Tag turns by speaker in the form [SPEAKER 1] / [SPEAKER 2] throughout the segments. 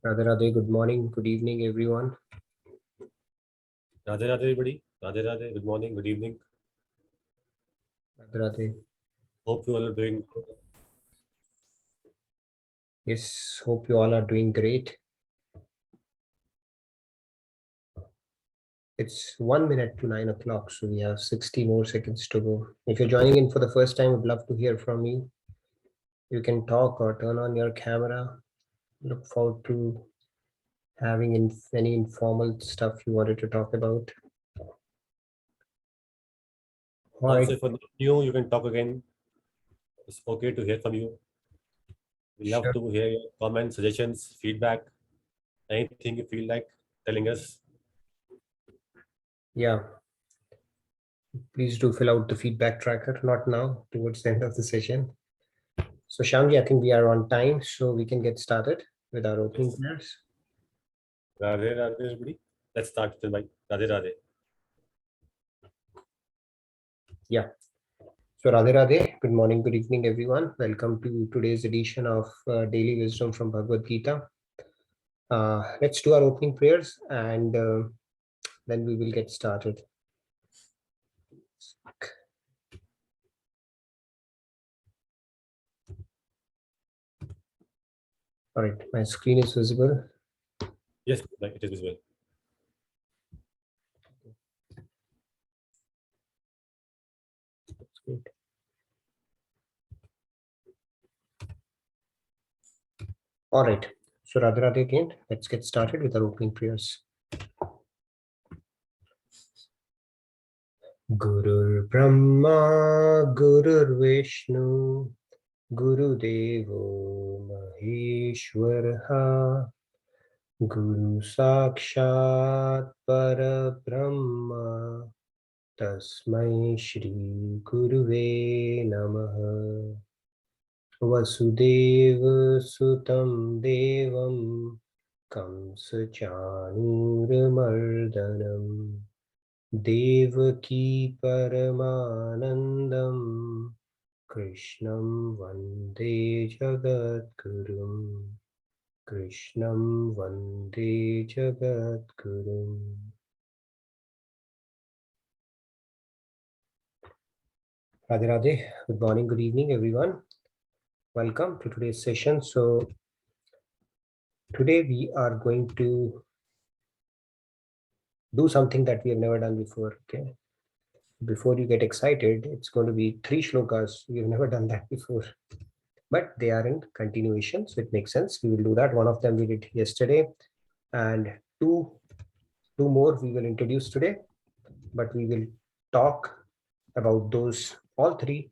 [SPEAKER 1] Radhe Radhe, good morning, good evening, everyone.
[SPEAKER 2] Radhe Radhe, everybody. Radhe Radhe, good morning, good evening.
[SPEAKER 1] Radhe Radhe.
[SPEAKER 2] Hope you all are doing good.
[SPEAKER 1] Yes, hope you all are doing great. It's 1 minute to 9 o'clock, so we have 60 more seconds to go. If you're joining in for the first time, I'd love to hear from you. You can talk or turn on your camera. Look forward to having any informal stuff you wanted to talk about. All
[SPEAKER 2] Also,
[SPEAKER 1] right.
[SPEAKER 2] if you're new, you can talk again. It's okay to hear from you. We love
[SPEAKER 1] Sure.
[SPEAKER 2] to hear your comments, suggestions, feedback, anything you feel like telling us.
[SPEAKER 1] Yeah. Please do fill out the feedback tracker, not now, towards the end of the session. So Shyamji, I think we are on time, so we can get started with our opening prayers.
[SPEAKER 2] Radhe Radhe, everybody. Let's start with my Radhe Radhe.
[SPEAKER 1] Yeah. So Radhe Radhe, good morning, good evening, everyone. Welcome to today's edition of Daily Wisdom from Bhagavad Gita. Let's do our opening prayers and then we will get started. All right, my screen is visible.
[SPEAKER 2] Yes, it is visible.
[SPEAKER 1] That's great. All right. So Radhe Radhe again, let's get started with our opening prayers. Gurur Brahma, Gurur Vishnu, Guru Devo Maheshwaraha, Guru Sakshat Parabrahma, Tasmai Shri Guruve Namaha. Vasudeva Sutam Devam Kamsa Chanuramardanam Devaki Paramanandam Krishnam Vande Jagadgurum. Krishnam Vande Jagadgurum. Radhe Radhe. Good morning, good evening, everyone. Welcome to today's session. So today we are going to do something that we have never done before. Okay. Before you get excited, it's going to be 3 shlokas. We have never done that before, but they are in continuation, so it makes sense. We will do that. One of them we did yesterday, and two more we will introduce today, but we will talk about those all 3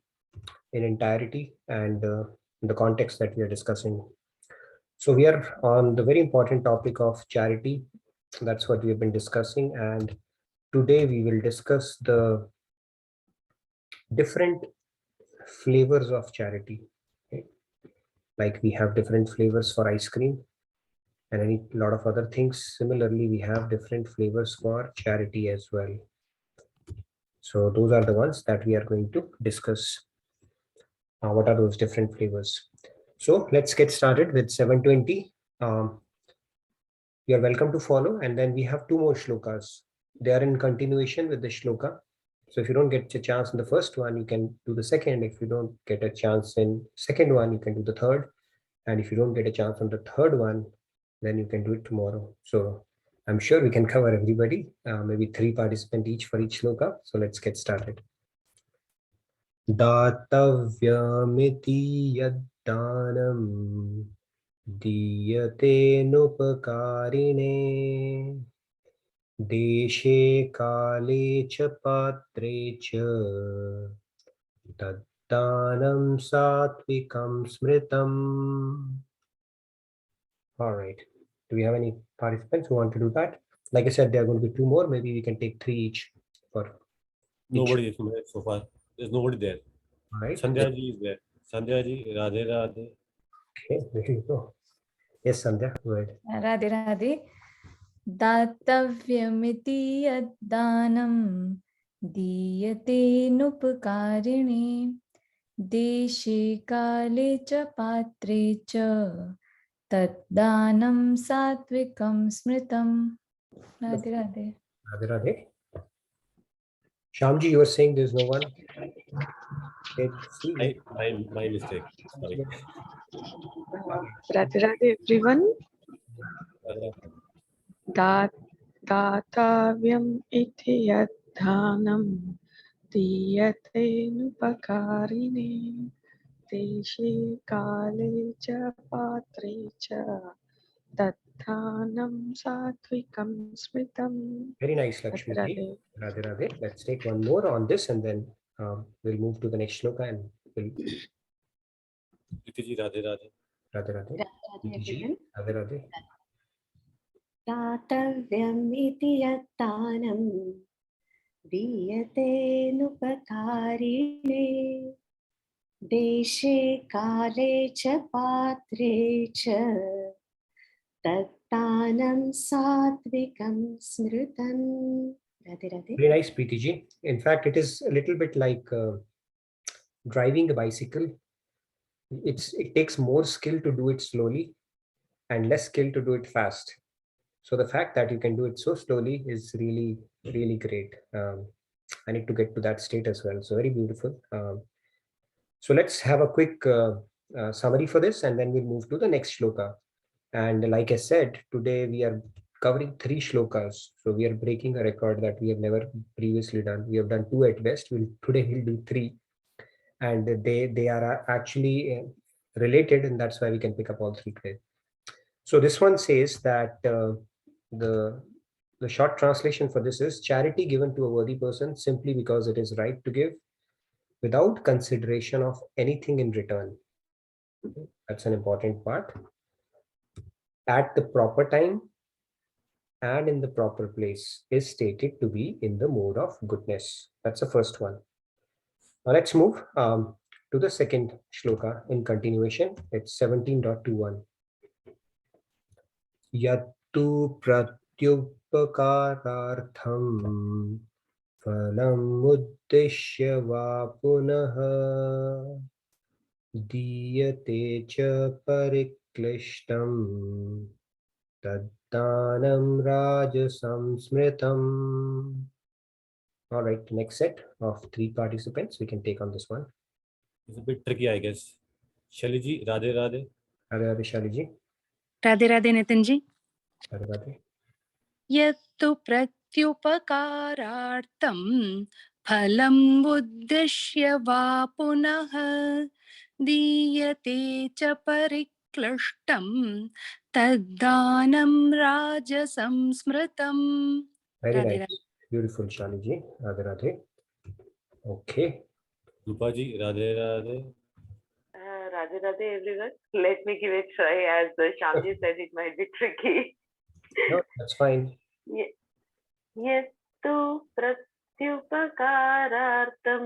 [SPEAKER 1] in entirety and in the context that we are discussing. So we are on the very important topic of charity. That's what we have been discussing, and today we will discuss the different flavors of charity. Okay? Like we have different flavors for ice cream and a lot of other things. Similarly, we have different flavors for charity as well. So those are the ones that we are going to discuss. What are those different flavors? So let's get started with 720. You're welcome to follow, and then we have 2 more shlokas. They are in continuation with the shloka. So if you don't get a chance in the first one, you can do the second. If you don't get a chance in second one, you can do the third. And if you don't get a chance on the third one, then you can do it tomorrow. So I'm sure we can cover everybody, maybe 3 participants each for each shloka. So let's get started. Datavyamiti yaddanam diyate nupakarine deshe kale cha patre cha taddanam satvikam smritam. All right. Do we have any participants who want to do that? Like I said, there are going to be 2 more. Maybe we can take 3 each for each.
[SPEAKER 2] Nobody is there so far. There's nobody there.
[SPEAKER 1] All right.
[SPEAKER 2] Sandhya ji is there. Sandhya ji, Radhe Radhe.
[SPEAKER 1] Okay, there you go. Yes, Sandhya, go ahead.
[SPEAKER 3] Radhe Radhe. दातव्यमिति यद्दानं दीयते नुपकारिणे देशे काले च पात्रे च तद्दानं सात्विकं स्मृतं. Radhe Radhe.
[SPEAKER 1] Radhe Radhe. Shyamji, you were saying there's no one.
[SPEAKER 2] My mistake. Sorry.
[SPEAKER 4] Radhe Radhe everyone. दातव्यम् इति यद्दानं दीयते नुपकारिणे देशे काले च पात्रे च तद्दानं सात्विकं स्मृतम्.
[SPEAKER 1] Very nice, Lakshmi.
[SPEAKER 4] Radhe.
[SPEAKER 1] Radhe Radhe. Let's take one more on this and then we'll move to the next shloka and we'll.
[SPEAKER 2] Priti Radhe Radhe.
[SPEAKER 1] Radhe Radhe.
[SPEAKER 5] everyone.
[SPEAKER 1] Radhe Radhe.
[SPEAKER 5] दातव्यम् इति यत्तानं दीयते नुपकारिणे देशे काले च पात्रे च तत्तानं सात्विकं स्मृतं. Radhe Radhe.
[SPEAKER 1] Very nice, Preeti ji. In fact, it is a little bit like driving a bicycle. It takes more skill to do it slowly and less skill to do it fast. So the fact that you can do it so slowly is really, really great. I need to get to that state as well. So very beautiful. So let's have a quick summary for this and then we'll move to the next shloka. And like I said, today we are covering 3 shlokas. So we are breaking a record that we have never previously done. We have done 2 at best. Today we'll do 3. And they are actually related, and that's why we can pick up all 3 today. So this one says that the short translation for this is charity given to a worthy person simply because it is right to give without consideration of anything in return. That's an important part. At the proper time and in the proper place is stated to be in the mode of goodness. That's the first one. Now let's move to the second shloka in continuation. It's 17.21. Yattu pratyupakarartham phalam uddishya va punaha diyate cha pariklishtam taddanam rajasam smritam. All right, next set of 3 participants we can take on this one.
[SPEAKER 2] It's a bit tricky, I guess. Shaliji, Radhe Radhe.
[SPEAKER 1] Radhe Radhe, Shaliji.
[SPEAKER 6] Radhe Radhe Nitin ji.
[SPEAKER 1] Radhe Radhe.
[SPEAKER 6] Yattu pratyupakarartam phalam uddishya va punah diyate cha pariklashtam taddanam rajasam smritam.
[SPEAKER 1] Very
[SPEAKER 6] Radhe
[SPEAKER 1] nice. Beautiful, Shaliji. Radhe Radhe. Okay.
[SPEAKER 2] Rupaji, Radhe Radhe.
[SPEAKER 7] Radhe Radhe everyone. Let me give it a try as Shyamji said it might be tricky.
[SPEAKER 1] No, that's fine.
[SPEAKER 7] Yattu pratyupakarartam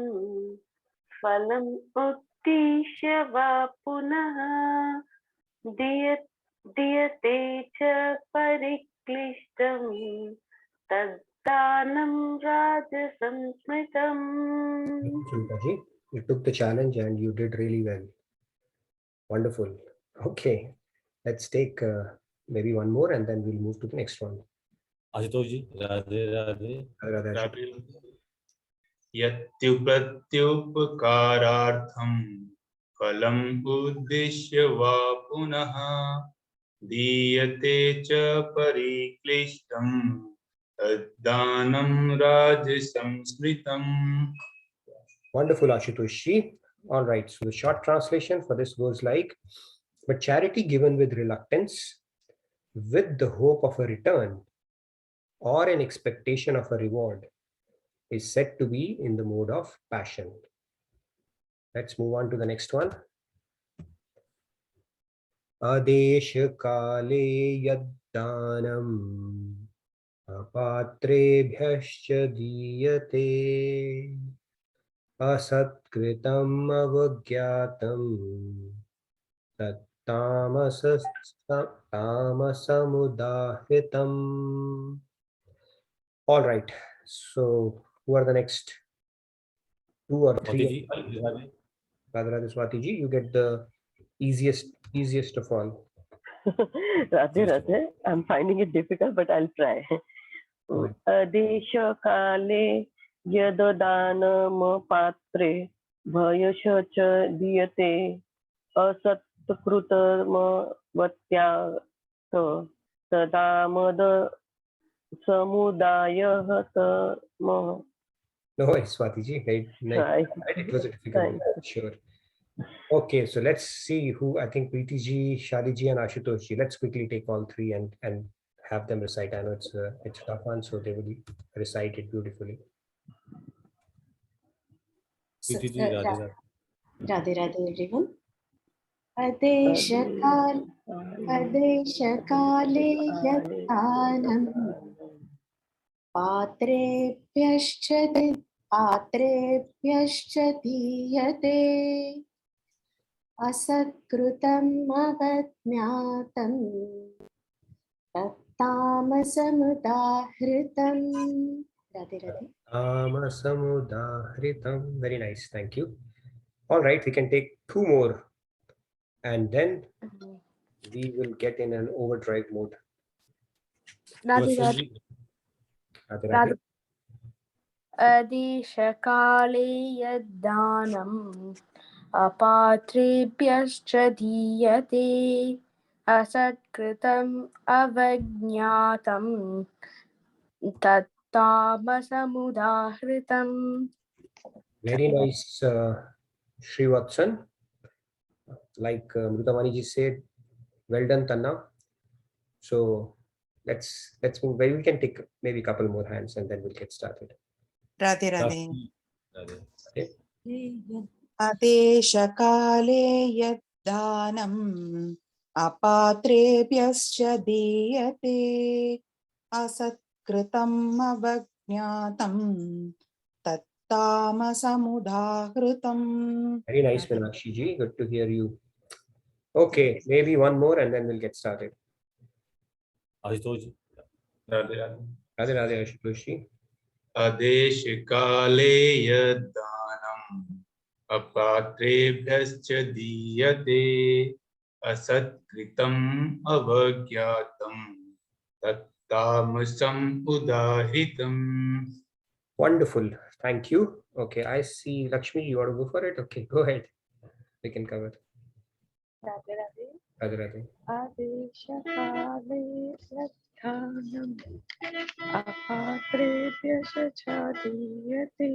[SPEAKER 7] phalam uddishya va punah diyate cha pariklishtam taddanam rajasam smritam.
[SPEAKER 1] Chimtaji, you took the challenge and you did really well. Wonderful. Okay, let's take maybe one more and then we'll move to the next one.
[SPEAKER 2] Ashutoshji, Radhe Radhe.
[SPEAKER 1] Radhe Radhe.
[SPEAKER 8] Yattu pratyupakarartham phalam uddishya va punaha diyate cha pariklishtam taddanam rajasam smritam.
[SPEAKER 1] Wonderful, Ashutoshji. All right, so the short translation for this goes like, but charity given with reluctance, with the hope of a return or an expectation of a reward, is said to be in the mode of passion. Let's move on to the next one. Adesha kale yaddanam apatrebhyascha diyate asatkritam avagyatam tamasamudahitam. All right, so who are the next 2 or 3?
[SPEAKER 2] Swatiji,
[SPEAKER 1] Radhe Radhe, Swati ji, you get the easiest of all.
[SPEAKER 7] Radhe Radhe. I'm finding it difficult, but I'll try. Adesha kale yadadanam patre bhayasha cha diyate asatkrutama vatyata tadamada samudayah tamah.
[SPEAKER 1] No worries, Swatiji. Right, right. It was a difficult one, sure. Okay, so let's see who. I think Preeti ji, Shadi ji, and Ashutosh ji. Let's quickly take all three and have them recite. I know it's a tough one, so they will recite it beautifully.
[SPEAKER 2] Preeti ji, Radhe Radhe.
[SPEAKER 5] Radhe Radhe everyone. Adeshakale yathanam पात्रेभ्यश्च दीयते असत्कृतम् अवज्ञातम् तत्तामसमुदाहृतम्. Radhe Radhe.
[SPEAKER 1] Amasamudahritam. Very nice. Thank you. All right, we can take two more, and then we will get in an overdrive mode.
[SPEAKER 2] Radhe Radhe.
[SPEAKER 1] Radhe Radhe.
[SPEAKER 9] Adishakale yaddanam apatrebhyascha diyate asatkritam avajñatam tattamasamudahritam.
[SPEAKER 1] Very nice, Srivatsan. Like Mrutamani ji said, well done, Tanna. So let's move. Maybe we can take maybe a couple more hands and then we'll get started.
[SPEAKER 10] Radhe Radhe.
[SPEAKER 2] Radhe.
[SPEAKER 1] Okay.
[SPEAKER 10] Adeshakale yaddanam apatrebhyascha diyate asatkratam avajñatam tattamasamudahritam.
[SPEAKER 1] Very nice, Meenakshi ji. Good to hear you. Okay, maybe one more and then we'll get started.
[SPEAKER 2] Ashutosh ji.
[SPEAKER 8] Radhe Radhe.
[SPEAKER 1] Radhe Radhe, Ashutosh ji.
[SPEAKER 8] Adeshakale yaddanam apatrebhyascha diyate asatkritam avagyatam tattamasam udahritam.
[SPEAKER 1] Wonderful. Thank you. Okay, I see Lakshmi. You want to go for it? Okay, go ahead. We can cover.
[SPEAKER 4] Radhe Radhe.
[SPEAKER 1] Radhe Radhe.
[SPEAKER 4] Adeshakale yathanam apatrebhyascha diyate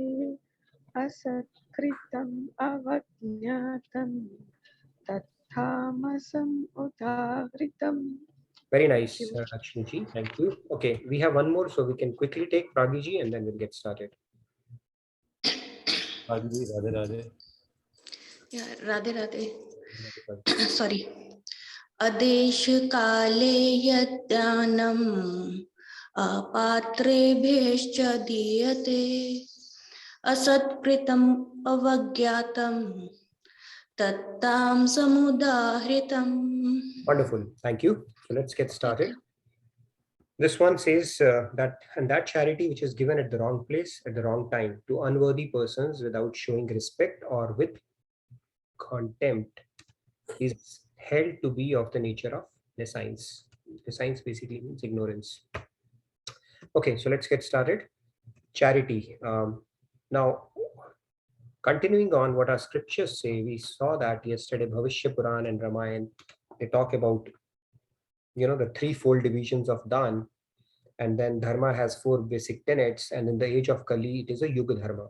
[SPEAKER 4] asakritam avajñatam tatthamasam udahritam.
[SPEAKER 1] Very nice, Lakshmi ji. Thank you. Okay, we have one more, so we can quickly take Pragi ji and then we'll get started.
[SPEAKER 2] Pragi ji, Radhe Radhe.
[SPEAKER 5] Yeah, Radhe Radhe. Sorry. Adeshakale yaddanam apatrebhyascha diyate asatkritam avagyatam tattam samudahritam.
[SPEAKER 1] Wonderful. Thank you. So let's get started. This one says that charity which is given at the wrong place at the wrong time to unworthy persons without showing respect or with contempt is held to be of the nature of nescience. Nescience basically means ignorance. Okay, so let's get started. Charity. Now, continuing on what our scriptures say, we saw that yesterday Bhavishya Puran and Ramayana, they talk about the threefold divisions of Dan, and then Dharma has four basic tenets, and in the age of Kali, it is a Yuga Dharma.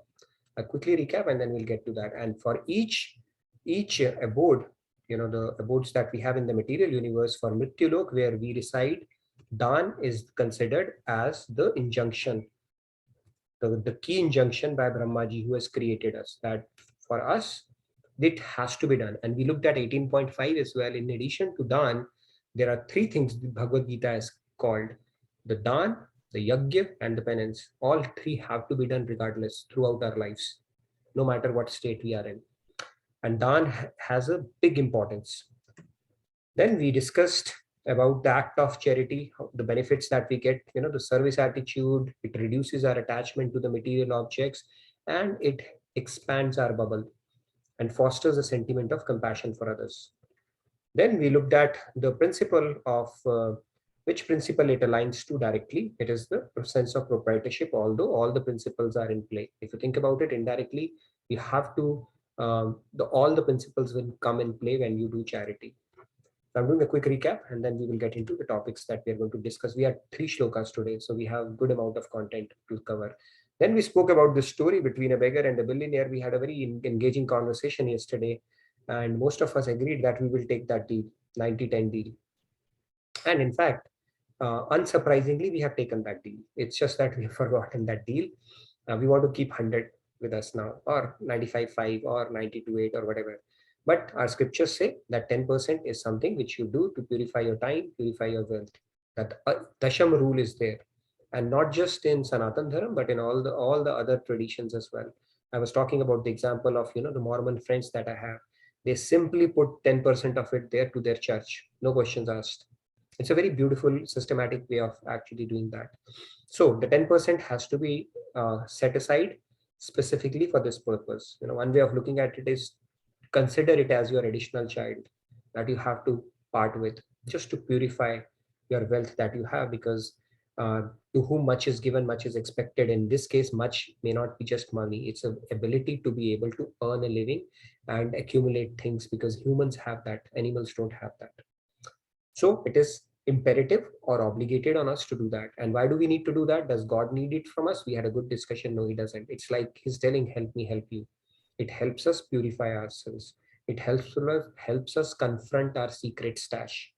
[SPEAKER 1] I'll quickly recap and then we'll get to that. And for each abode, the abodes that we have in the material universe, for Mrityulok, where we reside, Dan is considered as the injunction, the key injunction by Brahmaji, who has created us, that for us, it has to be done. And we looked at 18.5 as well. In addition to Dan, there are three things the Bhagavad Gita is called: the Dan, the Yajna, and the penance. All three have to be done regardless throughout our lives, no matter what state we are in. And Dan has a big importance. Then we discussed about the act of charity, the benefits that we get, the service attitude. It reduces our attachment to the material objects and it expands our bubble and fosters a sentiment of compassion for others. Then we looked at the principle of which principle it aligns to directly. It is the sense of proprietorship, although all the principles are in play. If you think about it indirectly, you have to, all the principles will come in play when you do charity. So I'm doing a quick recap and then we will get into the topics that we are going to discuss. We had 3 shlokas today, so we have good amount of content to cover. Then we spoke about the story between a beggar and a billionaire. We had a very engaging conversation yesterday, and most of us agreed that we will take that deal, 90-10 deal. And in fact, unsurprisingly, we have taken that deal. It's just that we have forgotten that deal. We want to keep 100 with us now, or 95.5 or 92.8 or whatever. But our scriptures say that 10% is something which you do to purify your time, purify your wealth. That Dasham rule is there. And not just in Sanatan Dharam, but in all the other traditions as well. I was talking about the example of, the Mormon friends that I have. They simply put 10% of it there to their church. No questions asked. It's a very beautiful, systematic way of actually doing that. So the 10% has to be set aside specifically for this purpose. One way of looking at it is consider it as your additional child that you have to part with, just to purify your wealth that you have, because to whom much is given, much is expected. In this case, much may not be just money. It's an ability to be able to earn a living and accumulate things, because humans have that, animals don't have that. So it is imperative or obligated on us to do that. And why do we need to do that? Does God need it from us? We had a good discussion. No, he doesn't. It's like he's telling, help me help you. It helps us purify ourselves. It helps us confront our secret stash,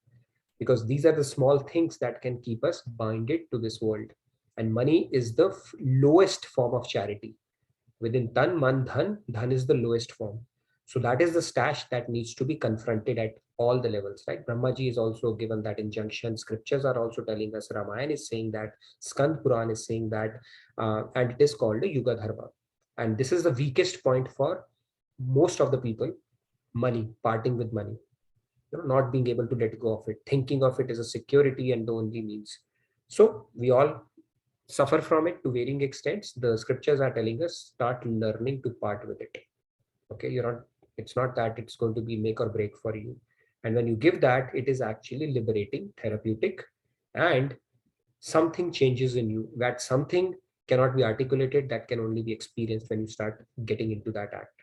[SPEAKER 1] because these are the small things that can keep us binded to this world. And money is the lowest form of charity. Within tan, man, dhan is the lowest form. So that is the stash that needs to be confronted at all the levels, right? Brahmaji is also given that injunction. Scriptures are also telling us, Ramayana is saying that, Skand Puran is saying that, and it is called a Yuga Dharma. And this is the weakest point for most of the people: money, parting with money, not being able to let go of it, thinking of it as a security and the only means. So we all suffer from it to varying extents. The scriptures are telling us, start learning to part with it. Okay, it's not that it's going to be make or break for you. And when you give that, it is actually liberating, therapeutic, and something changes in you. That something cannot be articulated, that can only be experienced when you start getting into that act.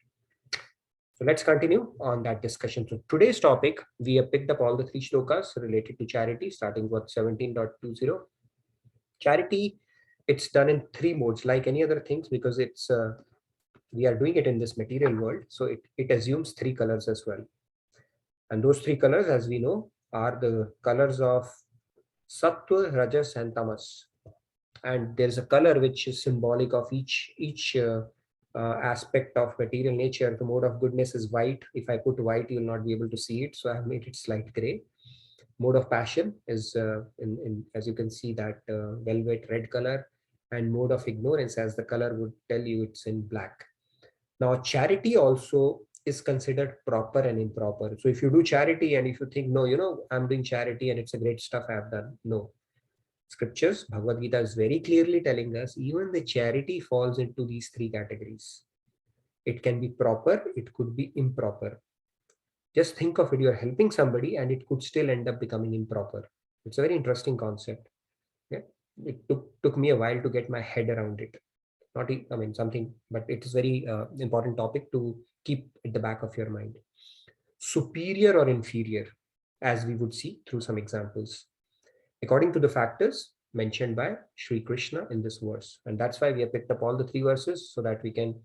[SPEAKER 1] So let's continue on that discussion. So today's topic, we have picked up all the 3 shlokas related to charity, starting with 17.20. Charity, it's done in 3 modes, like any other things, because it's we are doing it in this material world. So it assumes 3 colors as well. And those 3 colors, as we know, are the colors of Sattva, Rajas, and Tamas. And there's a color which is symbolic of each aspect of material nature. The mode of goodness is white. If I put white, you'll not be able to see it. So I've made it slight gray. Mode of passion is, as you can see, that velvet red color. And mode of ignorance, as the color would tell you, it's in black. Now, charity also is considered proper and improper. So if you do charity and if you think, no, I'm doing charity and it's a great stuff I've done. No. Scriptures, Bhagavad Gita is very clearly telling us even the charity falls into these 3 categories. It can be proper, it could be improper. Just think of it, you're helping somebody and it could still end up becoming improper. It's a very interesting concept. Yeah? It took me a while to get my head around it. Something, but it is very important topic to keep at the back of your mind. Superior or inferior, as we would see through some examples, according to the factors mentioned by Sri Krishna in this verse. And that's why we have picked up all the 3 verses, so that we can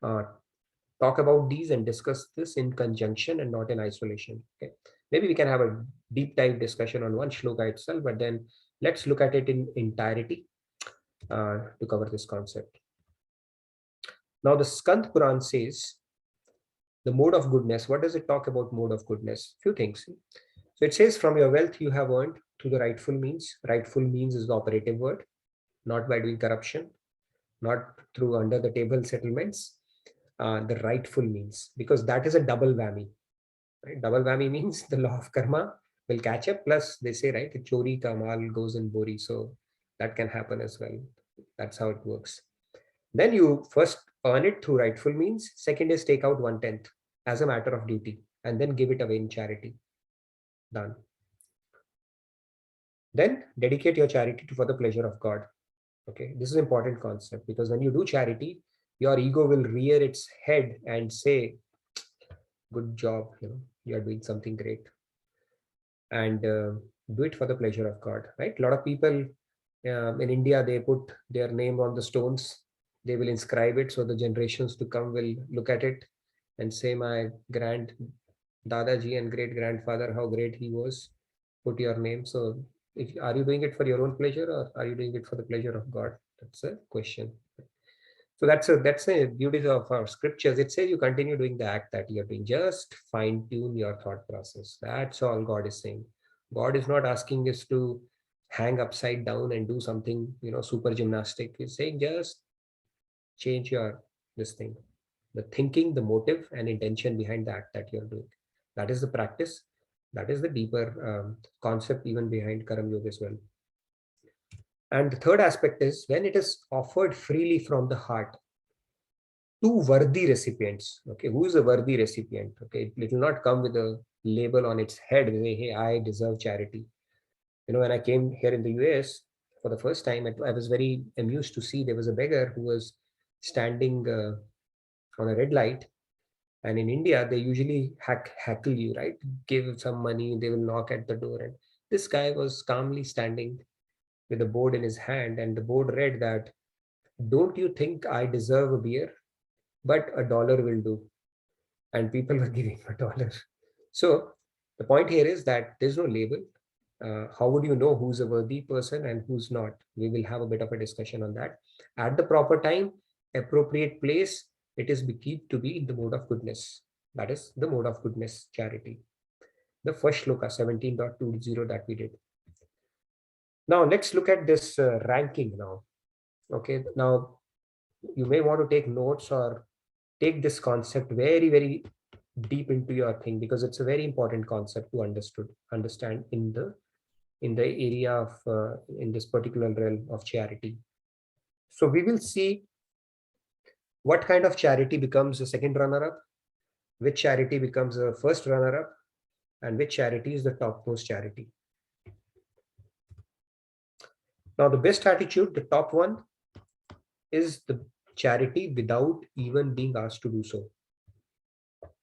[SPEAKER 1] talk about these and discuss this in conjunction and not in isolation. Okay, maybe we can have a deep dive discussion on one shloka itself, but then let's look at it in entirety to cover this concept. Now the Skand Puran says the mode of goodness. What does it talk about mode of goodness? Few things. So it says, from your wealth you have earned through the rightful means. Rightful means is the operative word, not by doing corruption, not through under the table settlements, the rightful means, because that is a double whammy. Right? Double whammy means the law of karma will catch up. Plus they say, right, chori ka mal goes in bori. So that can happen as well. That's how it works. Then you first earn it through rightful means. Second is take out 1/10 as a matter of duty and then give it away in charity. Done. Then dedicate your charity for the pleasure of God. Okay, this is an important concept, because when you do charity, your ego will rear its head and say, good job, you are doing something great. And do it for the pleasure of God, right? A lot of people in India, they put their name on the stones. They will inscribe it so the generations to come will look at it and say, my grand Dadaji and great grandfather, how great he was. Put your name. So are you doing it for your own pleasure, or are you doing it for the pleasure of God? That's a question. So that's a beauty of our scriptures. It says you continue doing the act that you're doing. Just fine tune your thought process. That's all God is saying. God is not asking us to hang upside down and do something, super gymnastic. He's saying just change your this thing, the thinking, the motive and intention behind the act that you're doing. That is the practice. That is the deeper concept even behind Karam Yoga as well. And the third aspect is when it is offered freely from the heart to worthy recipients. Okay, who is a worthy recipient? Okay, it will not come with a label on its head, say, hey, I deserve charity. When I came here in the US for the first time, I was very amused to see there was a beggar who was standing on a red light. And in India, they usually heckle you, right? Give some money, they will knock at the door. And this guy was calmly standing with a board in his hand, and the board read that, don't you think I deserve a beer? But $1 will do. And people were giving $1. So the point here is that there's no label. How would you know who's a worthy person and who's not? We will have a bit of a discussion on that. At the proper time, appropriate place, it is key to be in the mode of goodness. That is the mode of goodness, charity. The first shloka 17.20 that we did. Now let's look at this ranking now. Okay, now you may want to take notes or take this concept very, very deep into your thing, because it's a very important concept to understand in the area of in this particular realm of charity. So we will see what kind of charity becomes a second runner-up, which charity becomes a first runner-up, and which charity is the topmost charity. Now the best attitude, the top one, is the charity without even being asked to do so.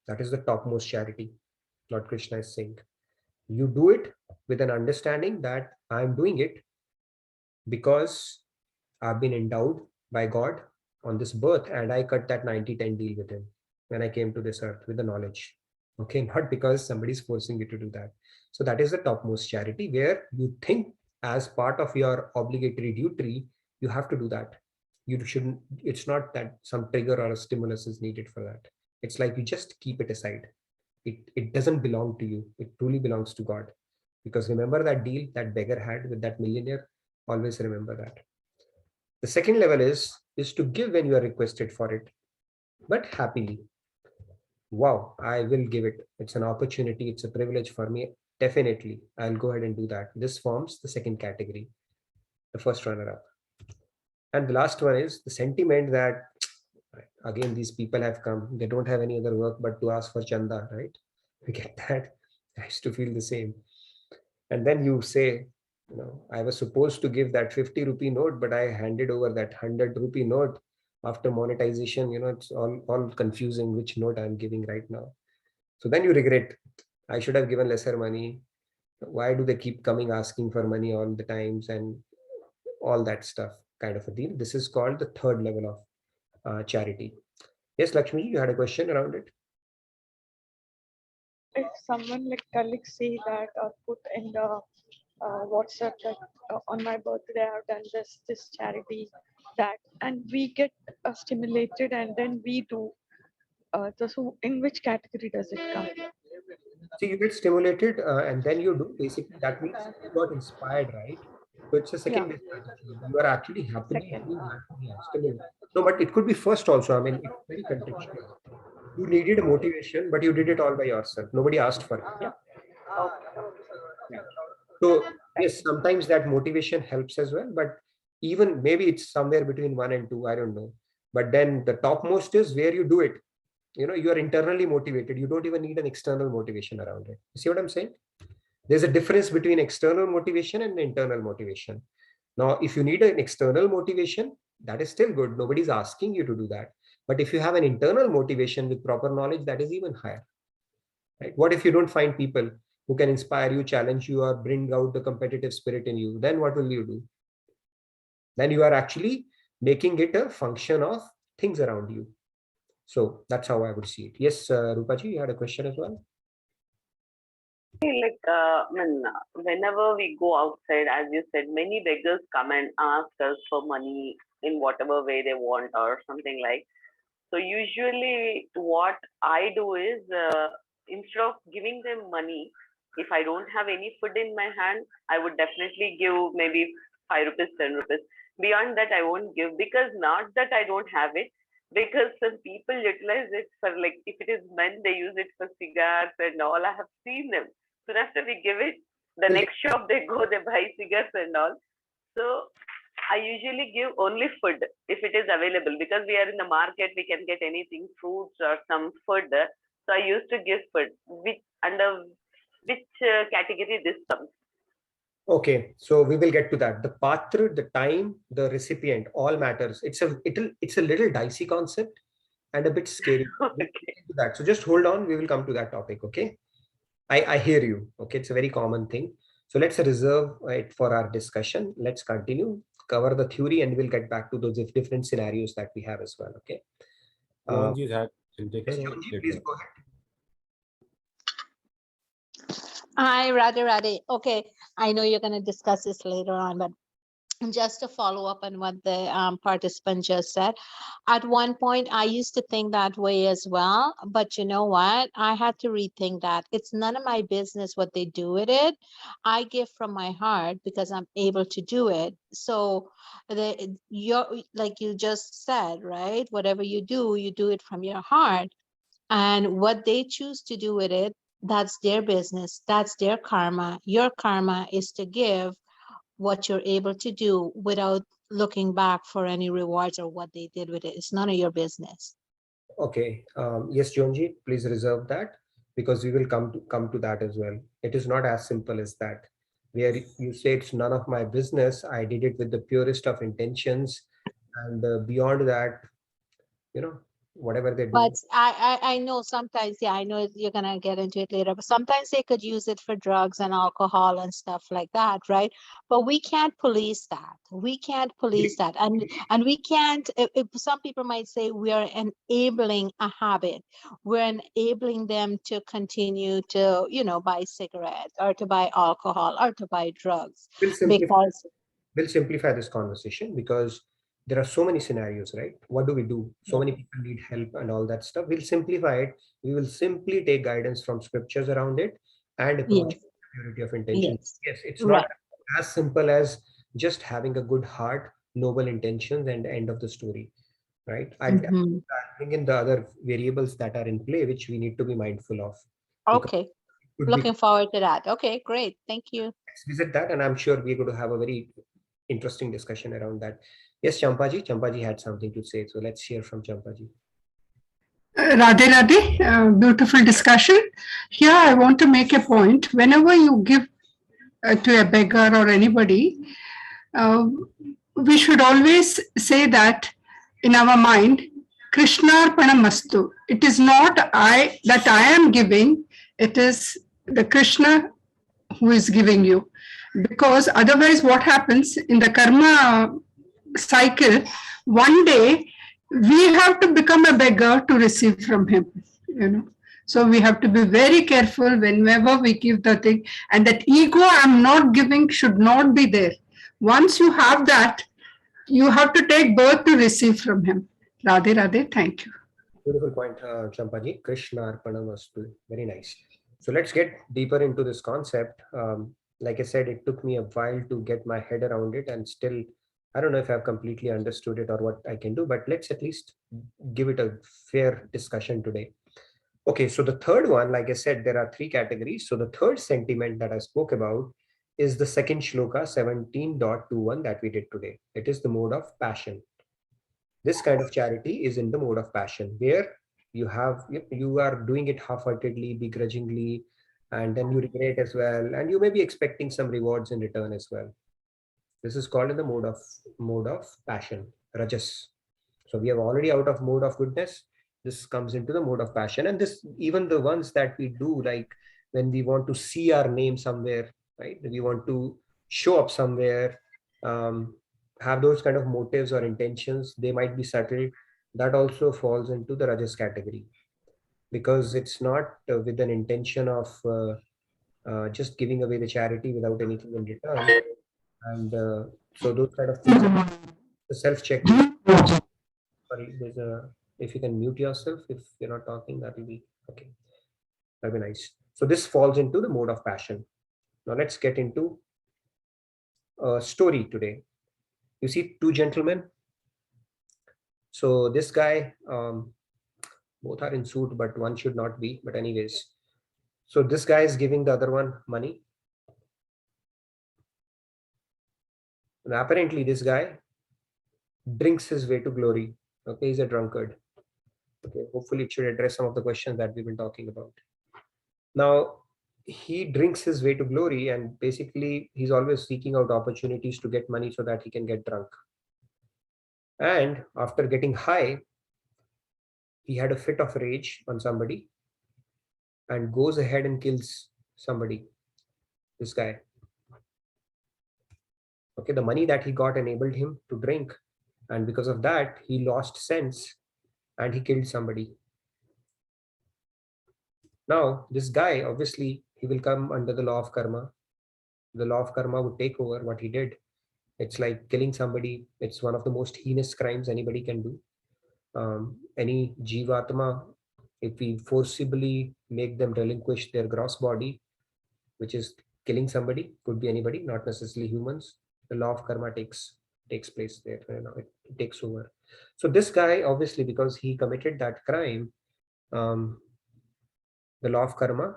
[SPEAKER 1] That is the topmost charity. Lord Krishna is saying, you do it with an understanding that I'm doing it because I've been endowed by God on this birth, and I cut that 90-10 deal with him when I came to this earth with the knowledge. Okay, not because somebody's forcing you to do that. So that is the topmost charity, where you think as part of your obligatory duty, you have to do that. You shouldn't, it's not that some trigger or a stimulus is needed for that. It's like you just keep it aside. It doesn't belong to you. It truly belongs to God. Because remember that deal that beggar had with that millionaire? Always remember that. The second level is to give when you are requested for it, but happily. Wow, I will give it. It's an opportunity. It's a privilege for me. Definitely, I'll go ahead and do that. This forms the second category, the first runner-up. And the last one is the sentiment that, again, these people have come. They don't have any other work but to ask for chanda, right? We get that. I used to feel the same. And then you say, I was supposed to give that 50 rupee note, but I handed over that 100 rupee note after monetization. It's all confusing which note I'm giving right now. So then you regret, I should have given lesser money. Why do they keep coming asking for money all the times, and all that stuff kind of a deal. This is called the third level of charity. Yes, Lakshmi, you had a question around it?
[SPEAKER 4] If someone like colleagues say that or put in the WhatsApp that on my birthday I have done this charity, that, and we get stimulated and then we do. So in which category does it come?
[SPEAKER 1] So you get stimulated and then you do, basically that means you got inspired, right? So it's a second best attitude. You are actually happily doing that. Yeah, stimulated. No, but it could be first also. I mean, it's very contextual. You needed a motivation, but you did it all by yourself. Nobody asked for it. Yeah. Yeah. So yes, sometimes that motivation helps as well, but even maybe it's somewhere between 1 and 2, I don't know. But then the topmost is where you do it. You are internally motivated. You don't even need an external motivation around it. You see what I'm saying? There's a difference between external motivation and internal motivation. Now, if you need an external motivation, that is still good. Nobody's asking you to do that. But if you have an internal motivation with proper knowledge, that is even higher. Right? What if you don't find people who can inspire you, challenge you, or bring out the competitive spirit in you? Then what will you do? Then you are actually making it a function of things around you. So that's how I would see it. Yes, Rupaji, you had a question as well?
[SPEAKER 7] Like, whenever we go outside, as you said, many beggars come and ask us for money in whatever way they want or something like. So usually what I do is, instead of giving them money, if I don't have any food in my hand, I would definitely give maybe 5 rupees, 10 rupees. Beyond that, I won't give, because not that I don't have it, because some people utilize it for, like, if it is men, they use it for cigars and all. I have seen them. So after we give it, the next shop they go, they buy cigars and all. So I usually give only food if it is available, because we are in the market, we can get anything, fruits or some food. So I used to give food. Under which category this comes?
[SPEAKER 1] Okay, so we will get to that. The patra, the time, the recipient, all matters. It's a little dicey concept and a bit scary. We'll get to that. So just hold on. We will come to that topic. Okay. I hear you. Okay, it's a very common thing. So let's reserve it for our discussion. Let's continue, cover the theory, and we'll get back to those different scenarios that we have as well. Okay.
[SPEAKER 2] Mohanji's had
[SPEAKER 1] Please go ahead.
[SPEAKER 11] Hi, Radhe. Okay, I know you're going to discuss this later on, but just to follow up on what the participant just said, at one point I used to think that way as well, but you know what? I had to rethink that. It's none of my business what they do with it. I give from my heart because I'm able to do it. So you're, like you just said, right? Whatever you do it from your heart. And what they choose to do with it, that's their business. That's their karma. Your karma is to give what you're able to do without looking back for any rewards or what they did with it. It's none of your business.
[SPEAKER 1] Okay. Yes, Jonji, please reserve that, because we will come to that as well. It is not as simple as that. Where you say it's none of my business, I did it with the purest of intentions, and beyond that, whatever they do.
[SPEAKER 11] But I know sometimes, yeah, I know you're gonna get into it later, but sometimes they could use it for drugs and alcohol and stuff like that, right? But we can't police that. We can't police that. And we can't, if some people might say we are enabling a habit. We're enabling them to continue to, buy cigarettes or to buy alcohol or to buy drugs.
[SPEAKER 1] We'll simplify this conversation, because there are so many scenarios, right? What do we do? So many people need help and all that stuff. We'll simplify it. We will simply take guidance from scriptures around it and approach purity of intention. Yes, it's not as simple as just having a good heart, noble intentions, and end of the story, right? I'll bring in the other variables that are in play, which we need to be mindful of.
[SPEAKER 11] Okay. Looking forward to that. Okay, great. Thank you.
[SPEAKER 1] Let's visit that, and I'm sure we're going to have a very interesting discussion around that. Yes, Champaji. Champaji had something to say, so let's hear from Champaji.
[SPEAKER 12] Radhe, beautiful discussion. Here I want to make a point. Whenever you give to a beggar or anybody, we should always say that in our mind, Krishnarpanamastu. It is not that I am giving, it is the Krishna who is giving you. Because otherwise what happens in the karma cycle, one day we have to become a beggar to receive from him, So we have to be very careful whenever we give the thing, and that ego I'm not giving should not be there. Once you have that, you have to take birth to receive from him. Radhe, Radhe, thank you.
[SPEAKER 1] Beautiful point, Champaji. Krishna Arpanamastu. Very nice. So let's get deeper into this concept. Like I said, it took me a while to get my head around it, and still, I don't know if I've completely understood it or what I can do, but let's at least give it a fair discussion today. Okay, so the third one, like I said, there are 3 categories. So the third sentiment that I spoke about is the second shloka 17.21 that we did today. It is the mode of passion. This kind of charity is in the mode of passion, where you are doing it half-heartedly, begrudgingly, and then you regret as well, and you may be expecting some rewards in return as well. This is called in the mode of passion, rajas. So we are already out of mode of goodness. This comes into the mode of passion, and this, even the ones that we do, like when we want to see our name somewhere, right? We want to show up somewhere, have those kind of motives or intentions. They might be subtle. That also falls into the rajas category, because it's not with an intention of just giving away the charity without anything in return. And so those kind of things, the self-check. Sorry, there's a, if you can mute yourself if you're not talking, that will be okay. That'll be nice. So this falls into the mode of passion. Now let's get into a story today. You see two gentlemen. So this guy, both are in suit, but one should not be. But anyways, so this guy is giving the other one money. And apparently this guy drinks his way to glory. Okay, he's a drunkard. Okay, hopefully it should address some of the questions that we've been talking about. Now, he drinks his way to glory, and basically he's always seeking out opportunities to get money so that he can get drunk. And after getting high, he had a fit of rage on somebody and goes ahead and kills somebody, this guy. Okay, the money that he got enabled him to drink, and because of that, he lost sense and he killed somebody. Now, this guy, obviously, he will come under the law of karma. The law of karma would take over what he did. It's like killing somebody. It's one of the most heinous crimes anybody can do. Any jivatma, if we forcibly make them relinquish their gross body, which is killing somebody, could be anybody, not necessarily humans, the law of karma takes place there. It takes over. So this guy, obviously, because he committed that crime, the law of karma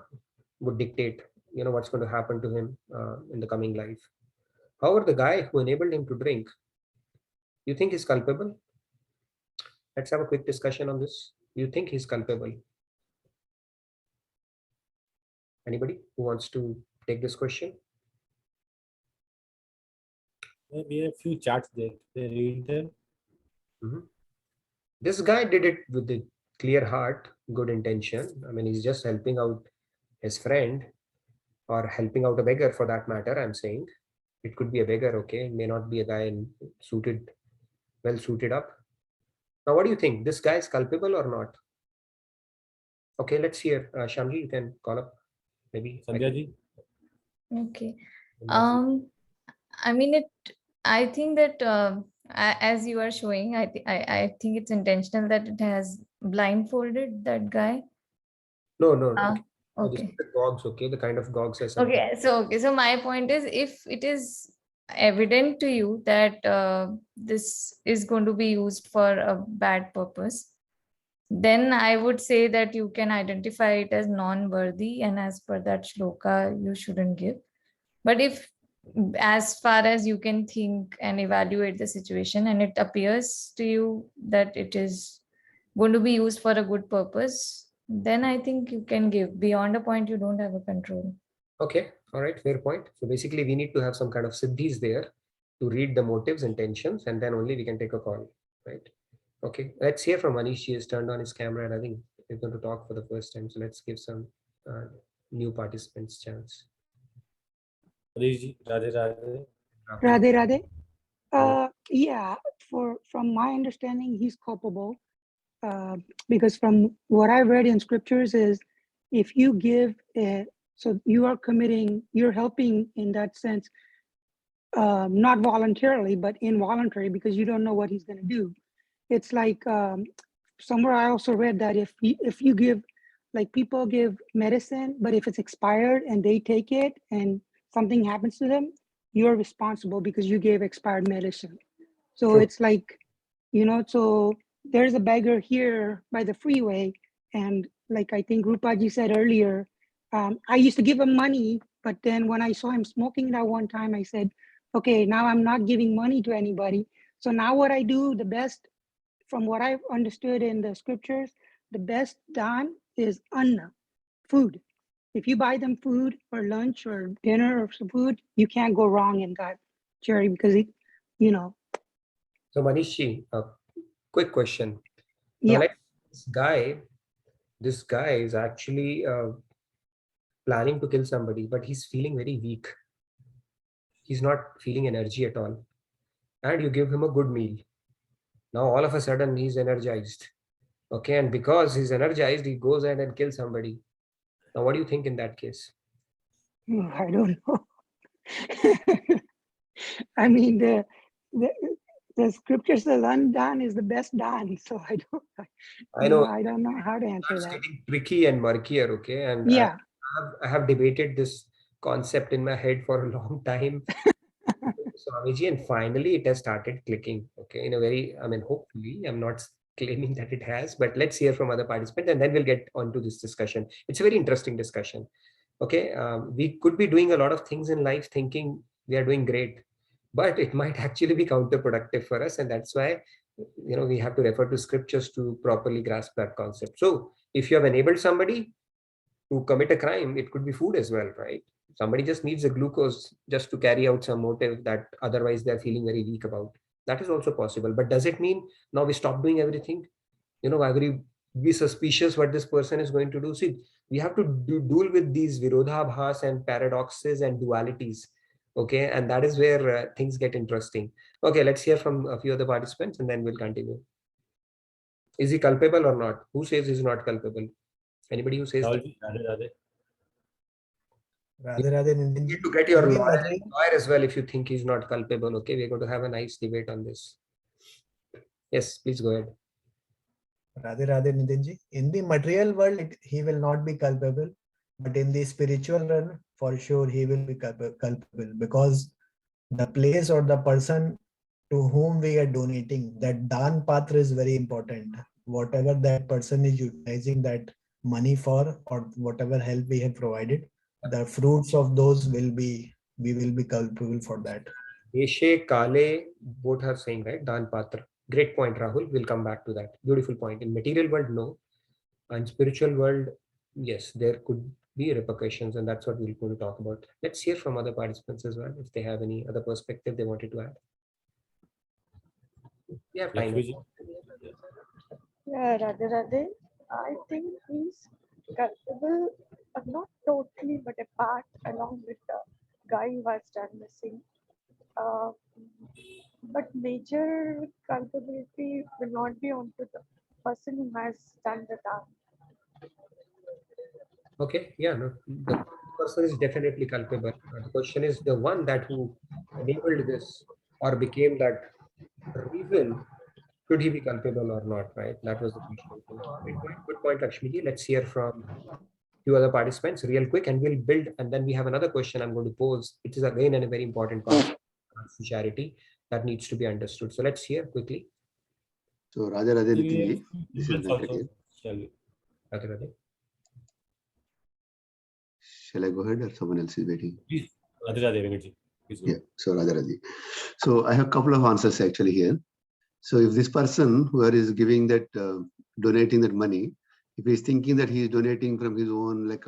[SPEAKER 1] would dictate, what's going to happen to him in the coming life. However, the guy who enabled him to drink, you think he's culpable? Let's have a quick discussion on this. You think he's culpable? Anybody who wants to take this question?
[SPEAKER 2] We have few charts there. They read them.
[SPEAKER 1] This guy did it with a clear heart, good intention. I mean, he's just helping out his friend, or helping out a beggar for that matter. I'm saying it could be a beggar. Okay, it may not be a guy in well suited up. Now, what do you think? This guy is culpable or not? Okay, let's hear. Shamji, you can call up. Maybe.
[SPEAKER 2] Sandhya ji.
[SPEAKER 3] Okay. I mean, I think that as you are showing, I think it's intentional that it has blindfolded that guy.
[SPEAKER 1] No.
[SPEAKER 3] Okay.
[SPEAKER 1] The gogs, okay, the kind of gogs.
[SPEAKER 3] Okay. So my point is, if it is evident to you that this is going to be used for a bad purpose, then I would say that you can identify it as non-worthy, and as per that shloka, you shouldn't give. But if, as far as you can think and evaluate the situation, and it appears to you that it is going to be used for a good purpose, then I think you can give. Beyond a point, you don't have a control.
[SPEAKER 1] Okay, all right, fair point. So basically, we need to have some kind of siddhis there to read the motives, intentions, and then only we can take a call, right? Okay, let's hear from Anish. He has turned on his camera, and I think he's going to talk for the first time. So let's give some new participants chance.
[SPEAKER 2] Anish ji, Radhe Radhe.
[SPEAKER 13] Radhe Radhe. Yeah, from my understanding, he's culpable because from what I read in scriptures is, if you give, so you are committing, you're helping in that sense, not voluntarily, but involuntary, because you don't know what he's going to do. It's like somewhere I also read that if you give, like people give medicine, but if it's expired and they take it and something happens to them, you're responsible because you gave expired medicine. So it's like, so there's a beggar here by the freeway, and like I think Rupaji said earlier, I used to give him money, but then when I saw him smoking that one time, I said, okay, now I'm not giving money to anybody. So now what I do, the best, from what I've understood in the scriptures, the best daan is anna, food. if you buy them food or lunch or dinner or some food, you can't go wrong in God charity because it, you know.
[SPEAKER 1] So Manishi, a quick question. Now,
[SPEAKER 13] Yeah.
[SPEAKER 1] like this guy is actually planning to kill somebody, but he's feeling very weak. He's not feeling energy at all. And you give him a good meal. Now all of a sudden he's energized. Okay, and because he's energized, he goes ahead and kills somebody. Now what do you think in that case?
[SPEAKER 13] I don't know. I mean, the scripture says undone is the best done. So I
[SPEAKER 1] know
[SPEAKER 13] I don't know how to answer
[SPEAKER 1] it's
[SPEAKER 13] that.
[SPEAKER 1] getting tricky and murkier, okay? And
[SPEAKER 13] Yeah.
[SPEAKER 1] I have debated this concept in my head for a long time. Swamiji, and finally it has started clicking. Okay, in a very, I mean, hopefully, I'm not claiming that it has, but let's hear from other participants and then we'll get onto this discussion. It's a very interesting discussion. Okay, we could be doing a lot of things in life thinking we are doing great, but it might actually be counterproductive for us, and that's why we have to refer to scriptures to properly grasp that concept. So if you have enabled somebody to commit a crime, it could be food as well, right? Somebody just needs a glucose just to carry out some motive that otherwise they're feeling very weak about. That is also possible. But does it mean now we stop doing everything? Why will you be suspicious what this person is going to do? See, we have to deal with these virodhabhas and paradoxes and dualities. Okay, and that is where things get interesting. Okay, let's hear from a few other participants and then we'll continue. Is he culpable or not? Who says he's not culpable? Anybody who says that?
[SPEAKER 14] Radhe,
[SPEAKER 1] you need to get your lawyer as well if you think he's not culpable. Okay, we're going to have a nice debate on this. Yes, please go ahead.
[SPEAKER 14] Radhe Nitinji. In the material world, he will not be culpable, but in the spiritual realm, for sure he will be culpable because the place or the person to whom we are donating, that Dan Patra is very important. Whatever that person is utilizing that money for or whatever help we have provided, the fruits of those we will be culpable for that.
[SPEAKER 1] Deshe, Kale, both are saying, right? Dan Patra. Great point, Rahul. We'll come back to that. Beautiful point. In material world, no. In spiritual world, yes, there could be repercussions, and that's what we're going to talk about. Let's hear from other participants as well, if they have any other perspective they wanted to add. Yeah, time.
[SPEAKER 4] Yeah, Radhe. I think he's culpable, not totally, but a part along with the guy who has done missing. But major culpability will not be onto the person who has done the harm.
[SPEAKER 1] Okay, yeah, no, the person is definitely culpable. The question is the one that who enabled this or became that reason, should he be culpable or not, right? That was the question. Good point, Lakshmiji. Let's hear from few other participants real quick and we'll build, and then we have another question I'm going to pose. It is again a very important concept of charity that needs to be understood. So let's hear quickly.
[SPEAKER 15] So Radhe Nitinji, this is Venkat.
[SPEAKER 1] Radhe.
[SPEAKER 15] Shall I go ahead or someone else is waiting?
[SPEAKER 2] Please, Radhe.
[SPEAKER 15] Yeah, so Radhe. So I have a couple of answers actually here. So if this person who is giving that, donating that money, if he's thinking that he is donating from his own, like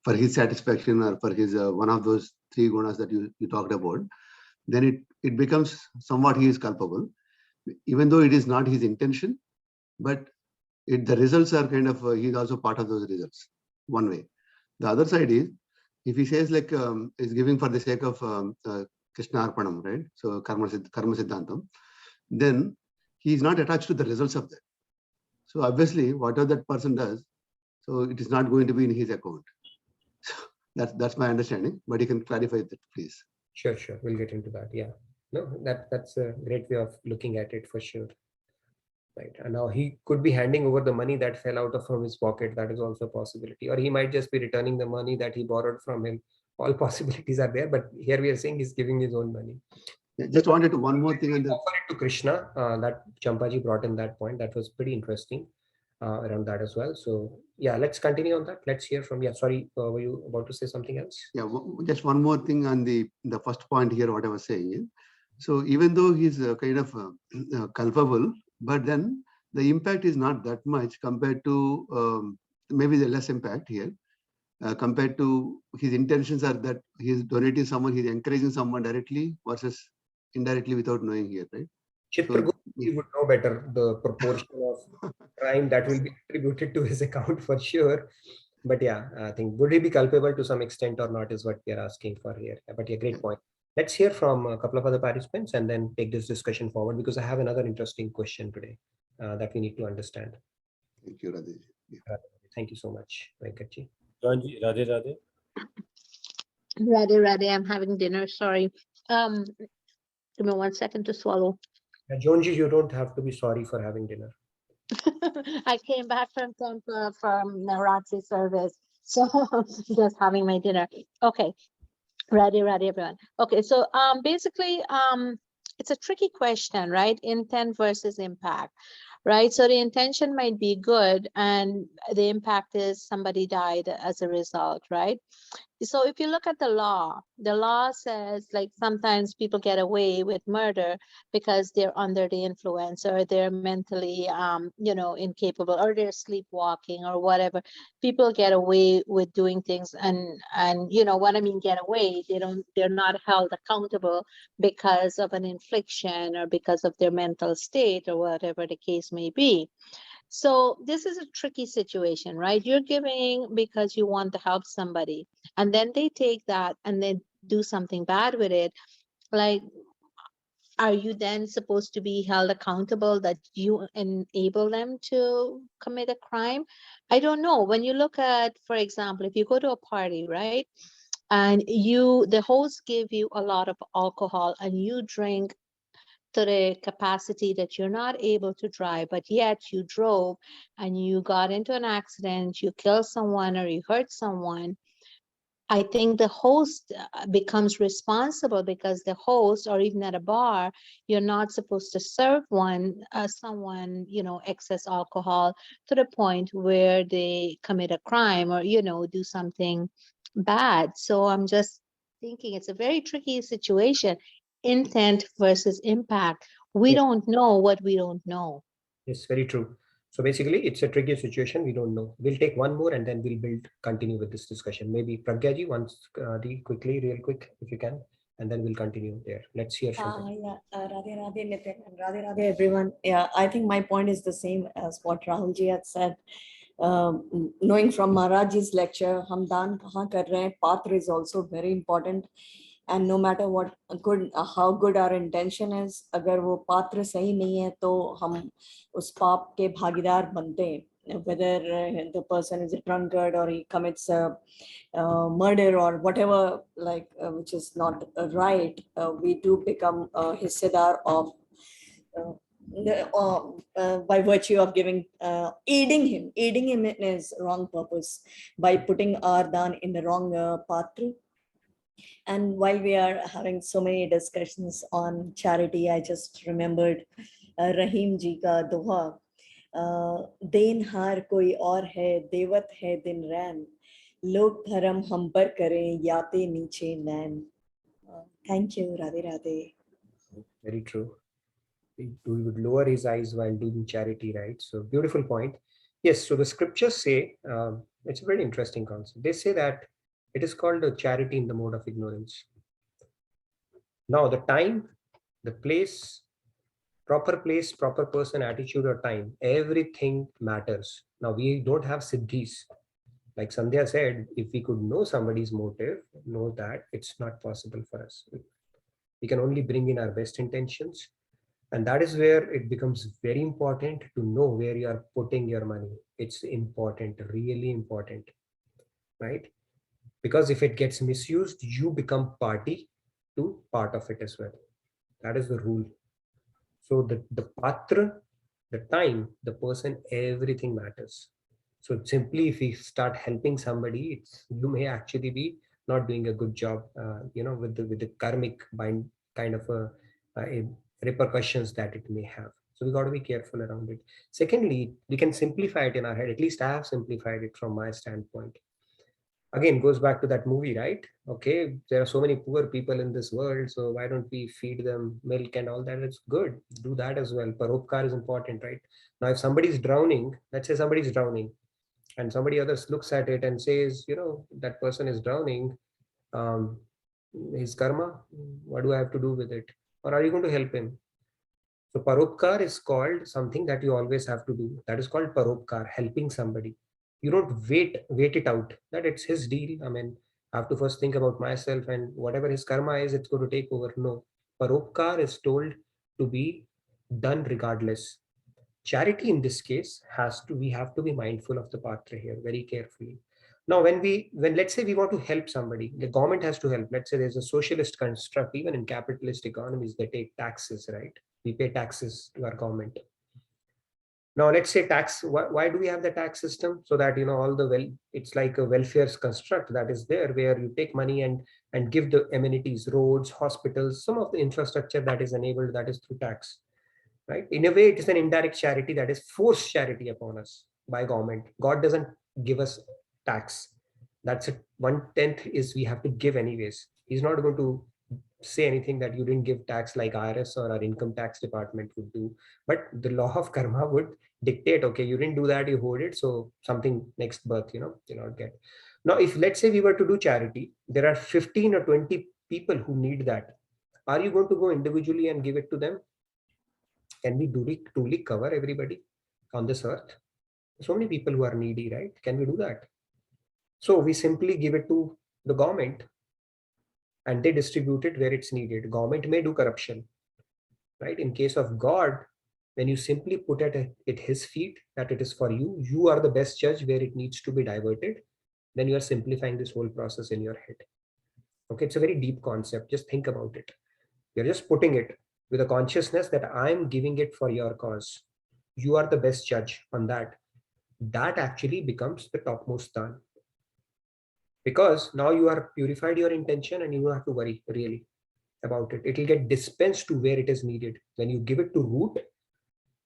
[SPEAKER 15] for his satisfaction or for his one of those three gunas that you talked about, then it becomes somewhat he is culpable, even though it is not his intention, but the results are kind of, he is also part of those results, one way. The other side is, if he says like, is giving for the sake of Krishna Arpanam, right? So Karma Siddhantam, then he is not attached to the results of that. So obviously, whatever that person does, so it is not going to be in his account. So that's my understanding, but you can clarify that, please.
[SPEAKER 1] Sure. We'll get into that. Yeah. No, that's a great way of looking at it for sure. Right. And now he could be handing over the money that fell out from his pocket. That is also a possibility. Or he might just be returning the money that he borrowed from him. All possibilities are there, but here we are saying he's giving his own money.
[SPEAKER 15] Just wanted to one more thing on the
[SPEAKER 1] offer it to Krishna that Champaji brought in that point. That was pretty interesting around that as well. So yeah, let's continue on that. Let's hear from sorry, were you about to say something else?
[SPEAKER 15] Yeah, just one more thing on the first point here, what I was saying. So even though he's kind of culpable, but then the impact is not that much compared to maybe the less impact here. compared to his intentions are that he's donating someone, he's encouraging someone directly versus indirectly without knowing here, right?
[SPEAKER 1] Chitragu, you would know better the proportion of crime that will be attributed to his account for sure. But yeah, I think would he be culpable to some extent or not is what we are asking for here. But yeah, great point. Let's hear from a couple of other participants and then take this discussion forward, because I have another interesting question today that we need to understand.
[SPEAKER 15] Thank you, Radhe. Yeah.
[SPEAKER 1] Thank you so much, Venkatji.
[SPEAKER 2] Radhe, Radhe.
[SPEAKER 11] Radhe, I'm having dinner. Sorry. Give me 1 second to swallow.
[SPEAKER 1] Jonji, you don't have to be sorry for having dinner.
[SPEAKER 11] I came back from temple from Navratri service, so just having my dinner. Okay, ready, everyone. Okay, so basically, it's a tricky question, right? Intent versus impact, right? So the intention might be good, and the impact is somebody died as a result, right? So if you look at the law says like sometimes people get away with murder because they're under the influence or they're mentally, incapable, or they're sleepwalking or whatever. People get away with doing things, and what I mean get away, they're not held accountable because of an infliction or because of their mental state or whatever the case may be. So this is a tricky situation, right? You're giving because you want to help somebody, and then they take that and then do something bad with it. Like, are you then supposed to be held accountable that you enable them to commit a crime? I don't know. When you look at, for example, if you go to a party, right? And the host give you a lot of alcohol and you drink to the capacity that you're not able to drive, but yet you drove and you got into an accident, you killed someone or you hurt someone. I think the host becomes responsible, because the host, or even at a bar, you're not supposed to serve someone, excess alcohol to the point where they commit a crime or, do something bad. So I'm just thinking it's a very tricky situation. Intent versus impact. We don't know what we don't know.
[SPEAKER 1] Yes, very true. So basically, it's a tricky situation. We don't know. We'll take one more and then we'll continue with this discussion. Maybe Pragyaji once real quick, if you can, and then we'll continue there. Let's hear from
[SPEAKER 16] Radhe Nitin, and Radhe everyone. Yeah, I think my point is the same as what Rahulji had said. Knowing from Maharajji's lecture, hum daan kahan kar rahe hain, patra is also very important. And no matter what how good our intention is, अगर वो पात्र सही नहीं है तो हम उस पाप के भागीदार बनते हैं. Whether the person is a drunkard or he commits a murder or whatever, which is not right, we do become a hissedar of by virtue of aiding him in his wrong purpose by putting our daan in the wrong patra. And while we are having so many discussions on charity, I just remembered Rahim ji ka doha, देन हार कोई और है, देवत है दिन रैन, लोग धर्म हम पर करें, याते नीचे नैन. Thank you, Radhe Radhe.
[SPEAKER 1] Very true. We would lower his eyes while doing charity, right? So beautiful point. Yes, so the scriptures say, it's a very interesting concept. They say that it is called a charity in the mode of ignorance. Now, the time, the place, proper person, attitude or time, everything matters. Now, we don't have siddhis. Like Sandhya said, if we could know somebody's motive, know that it's not possible for us. We can only bring in our best intentions. And that is where it becomes very important to know where you are putting your money. It's important, really important, right? Because if it gets misused, you become party to part of it as well. That is the rule. So the patra, the time, the person, everything matters. So simply if we start helping somebody, you may actually be not doing a good job, with the karmic kind of a repercussions that it may have. So we got to be careful around it. Secondly, we can simplify it in our head. At least I have simplified it from my standpoint. Again, goes back to that movie, right? Okay, there are so many poor people in this world, so why don't we feed them milk and all that? It's good. Do that as well. Paropkar is important, right? Now, if somebody's drowning, let's say somebody's drowning, and somebody else looks at it and says, that person is drowning, his karma, what do I have to do with it? Or are you going to help him? So paropkar is called something that you always have to do. That is called paropkar, helping somebody. You don't wait it out that it's his deal. I mean, I have to first think about myself, and whatever his karma is, it's going to take over. No, paropkar is told to be done regardless. Charity in this case we have to be mindful of the patra here very carefully. Now, when let's say we want to help somebody, the government has to help. Let's say there's a socialist construct. Even in capitalist economies, they take taxes, right? We pay taxes to our government. Now, let's say tax. Why do we have the tax system? So that it's like a welfare construct that is there, where you take money and give the amenities, roads, hospitals, some of the infrastructure that is enabled, that is through tax. Right? In a way, it is an indirect charity, that is forced charity upon us by government. God doesn't give us tax. That's it. 1/10 is we have to give anyways. He's not going to say anything that you didn't give tax like IRS or our income tax department would do. But the law of karma would dictate, okay, you didn't do that, you hold it, so something next birth, you'll not get. Now, if let's say we were to do charity, there are 15 or 20 people who need that. Are you going to go individually and give it to them? Can we truly cover everybody on this earth? So many people who are needy, right? Can we do that? So we simply give it to the government and they distribute it where it's needed. Government may do corruption, right? In case of God, when you simply put it at his feet, that it is for you, you are the best judge where it needs to be diverted, then you are simplifying this whole process in your head. Okay, it's a very deep concept. Just think about it. You're just putting it with a consciousness that I'm giving it for your cause. You are the best judge on that. That actually becomes the topmost dhan. Because now you are purified your intention and you don't have to worry really about it. It will get dispensed to where it is needed. When you give it to root,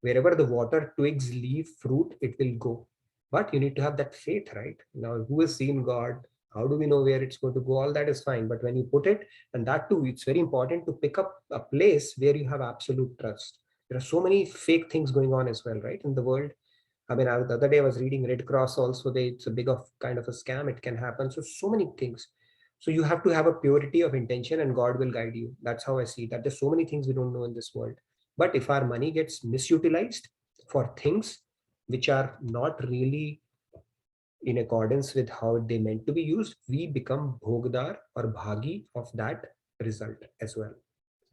[SPEAKER 1] wherever the water, twigs, leaf, fruit, it will go. But you need to have that faith, right? Now, who has seen God? How do we know where it's going to go? All that is fine. But when you put it, and that too, it's very important to pick up a place where you have absolute trust. There are so many fake things going on as well, right? In the world. I mean, the other day I was reading Red Cross also. It's a big of kind of a scam. It can happen. So many things. So you have to have a purity of intention and God will guide you. That's how I see that. There's so many things we don't know in this world. But if our money gets misutilized for things which are not really in accordance with how they meant to be used, we become bhogdar or bhagi of that result as well.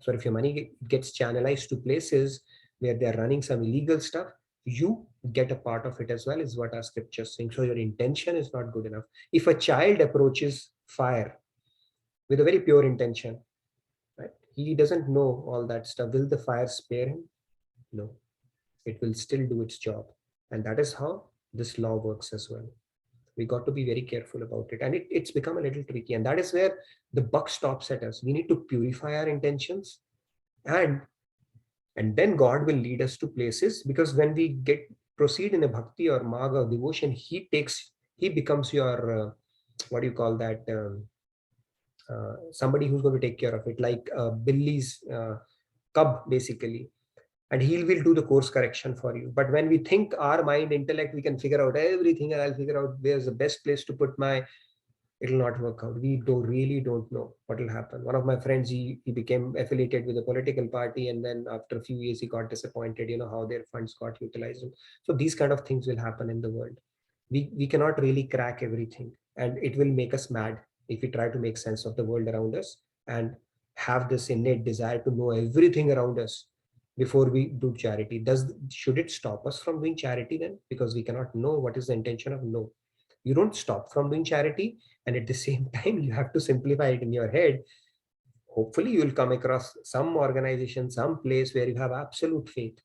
[SPEAKER 1] So if your money gets channelized to places where they're running some illegal stuff, you get a part of it as well, is what our scripture is saying. So your intention is not good enough. If a child approaches fire with a very pure intention, right, he doesn't know all that stuff. Will the fire spare him? No, it will still do its job. And that is how this law works as well. We got to be very careful about it. And it's become a little tricky. And that is where the buck stops at us. We need to purify our intentions, and then God will lead us to places, because when we proceed in a bhakti or marga or devotion, he becomes your, what do you call that? Somebody who's going to take care of it, like Billy's cub, basically. And he will do the course correction for you. But when we think our mind, intellect, we can figure out everything, and I'll figure out where's the best place to put it'll not work out. We really don't know what will happen. One of my friends, he became affiliated with a political party, and then after a few years, he got disappointed, how their funds got utilized. So these kind of things will happen in the world. We cannot really crack everything, and it will make us mad if we try to make sense of the world around us and have this innate desire to know everything around us before we do charity. Should it stop us from doing charity then? Because we cannot know what is the intention of no. You don't stop from doing charity, and at the same time you have to simplify it in your head. Hopefully you will come across some organization, some place where you have absolute faith,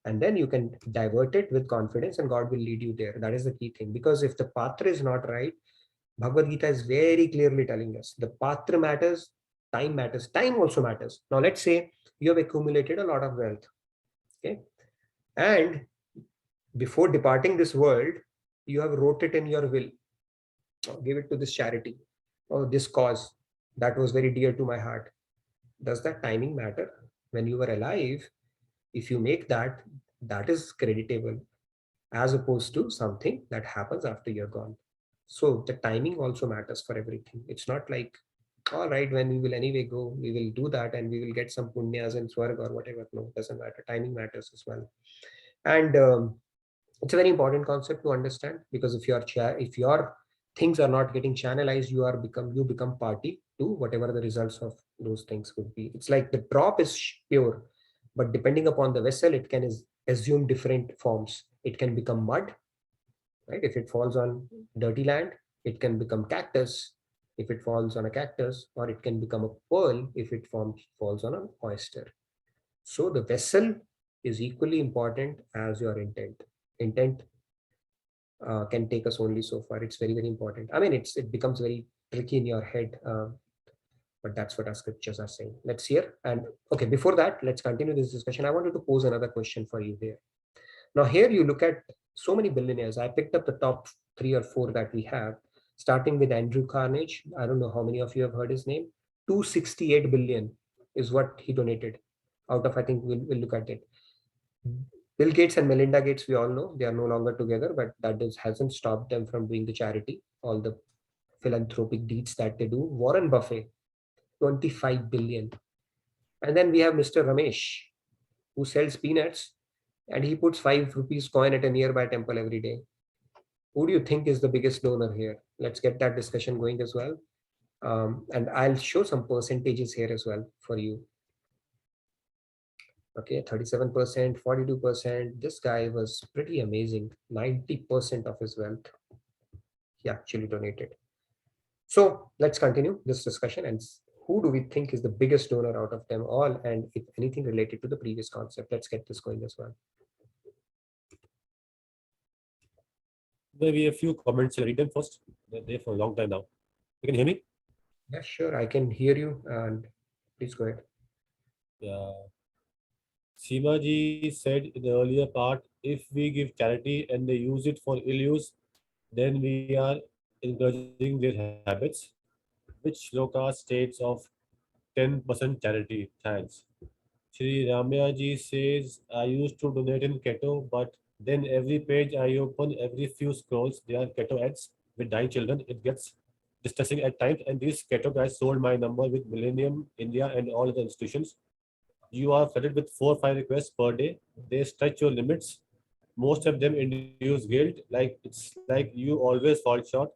[SPEAKER 1] and then you can divert it with confidence and God will lead you there. That is the key thing. Because if the patra is not right, Bhagavad Gita is very clearly telling us the patra matters, time also matters. Now let's say you have accumulated a lot of wealth, okay, and before departing this world, you have wrote it in your will, give it to this charity or this cause that was very dear to my heart. Does that timing matter? When you were alive, if you make that is creditable. as opposed to something that happens after you're gone. So the timing also matters for everything. It's not like, all right, when we will anyway go, we will do that and we will get some punyas in Swarg or whatever. No, doesn't matter. Timing matters as well. And it's a very important concept to understand, because if your things are not getting channelized, you become party to whatever the results of those things would be. It's like the drop is pure, but depending upon the vessel, it can assume different forms. It can become mud, right? If it falls on dirty land, it can become cactus if it falls on a cactus, or it can become a pearl if it falls on an oyster. So the vessel is equally important as your intent. Intent can take us only so far. It's very, very important. I mean, it becomes very tricky in your head, but that's what our scriptures are saying. Let's hear. And okay, before that, let's continue this discussion. I wanted to pose another question for you here. Now, here you look at so many billionaires. I picked up the top 3 or 4 that we have, starting with Andrew Carnegie. I don't know how many of you have heard his name. 268 billion is what he donated out of, I think we'll look at it. Bill Gates and Melinda Gates, we all know they are no longer together, but that hasn't stopped them from doing the charity, all the philanthropic deeds that they do. Warren Buffett, 25 billion. And then we have Mr. Ramesh, who sells peanuts, and he puts 5 rupees coin at a nearby temple every day. Who do you think is the biggest donor here? Let's get that discussion going as well. And I'll show some percentages here as well for you. Okay, 37%, 42%. This guy was pretty amazing. 90% of his wealth he actually donated. So let's continue this discussion, and who do we think is the biggest donor out of them all, and if anything related to the previous concept. Let's get this going as well.
[SPEAKER 2] Maybe a few comments. I'll read them first. They're there for a long time now. You can hear me?
[SPEAKER 1] Yeah, sure. I can hear you, and please go ahead.
[SPEAKER 2] Yeah. Simaji said in the earlier part, if we give charity and they use it for ill use, then we are encouraging their habits, which Shloka states of 10% charity. Thanks. Shri Ramyaji says, I used to donate in keto, but then every page I open, every few scrolls, there are keto ads with dying children. It gets distressing at times, and these keto guys sold my number with Millennium, India, and all other institutions. You are flooded with 4 or 5 requests per day. They stretch your limits. Most of them induce guilt, like it's like you always fall short.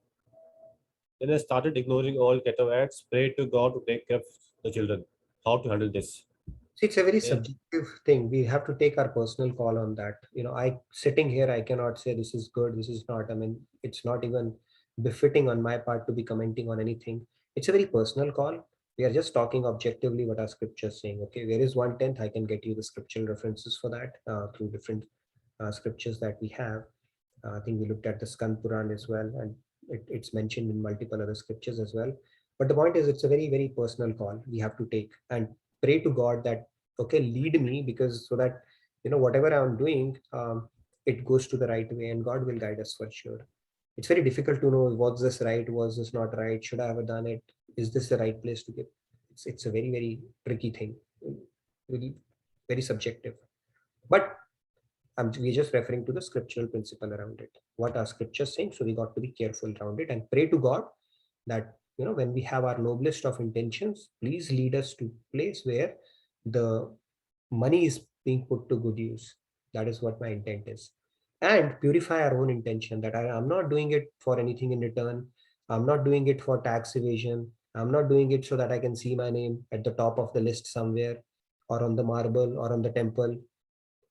[SPEAKER 2] Then I started ignoring all keto ads, prayed to God to take care of the children. How to handle this?
[SPEAKER 1] See, it's a very
[SPEAKER 2] Yeah.
[SPEAKER 1] subjective thing. We have to take our personal call on that. I sitting here, I cannot say this is good, this is not. I mean, it's not even befitting on my part to be commenting on anything. It's a very personal call. We are just talking objectively what our scriptures saying. Okay, where is 1/10? I can get you the scriptural references for that through different scriptures that we have. I think we looked at the Skand Puran as well, and it's mentioned in multiple other scriptures as well. But the point is, it's a very, very personal call we have to take and pray to God that, okay, lead me, because so that, whatever I'm doing, it goes to the right way, and God will guide us for sure. It's very difficult to know, was this right, was this not right, should I have done it, is this the right place to give? It's a very, very tricky thing, very, very subjective. But we're just referring to the scriptural principle around it, what our scriptures saying. So we got to be careful around it and pray to God that, when we have our noblest of intentions, please lead us to place where the money is being put to good use. That is what my intent is. And purify our own intention, that I'm not doing it for anything in return. I'm not doing it for tax evasion. I'm not doing it so that I can see my name at the top of the list somewhere, or on the marble, or on the temple.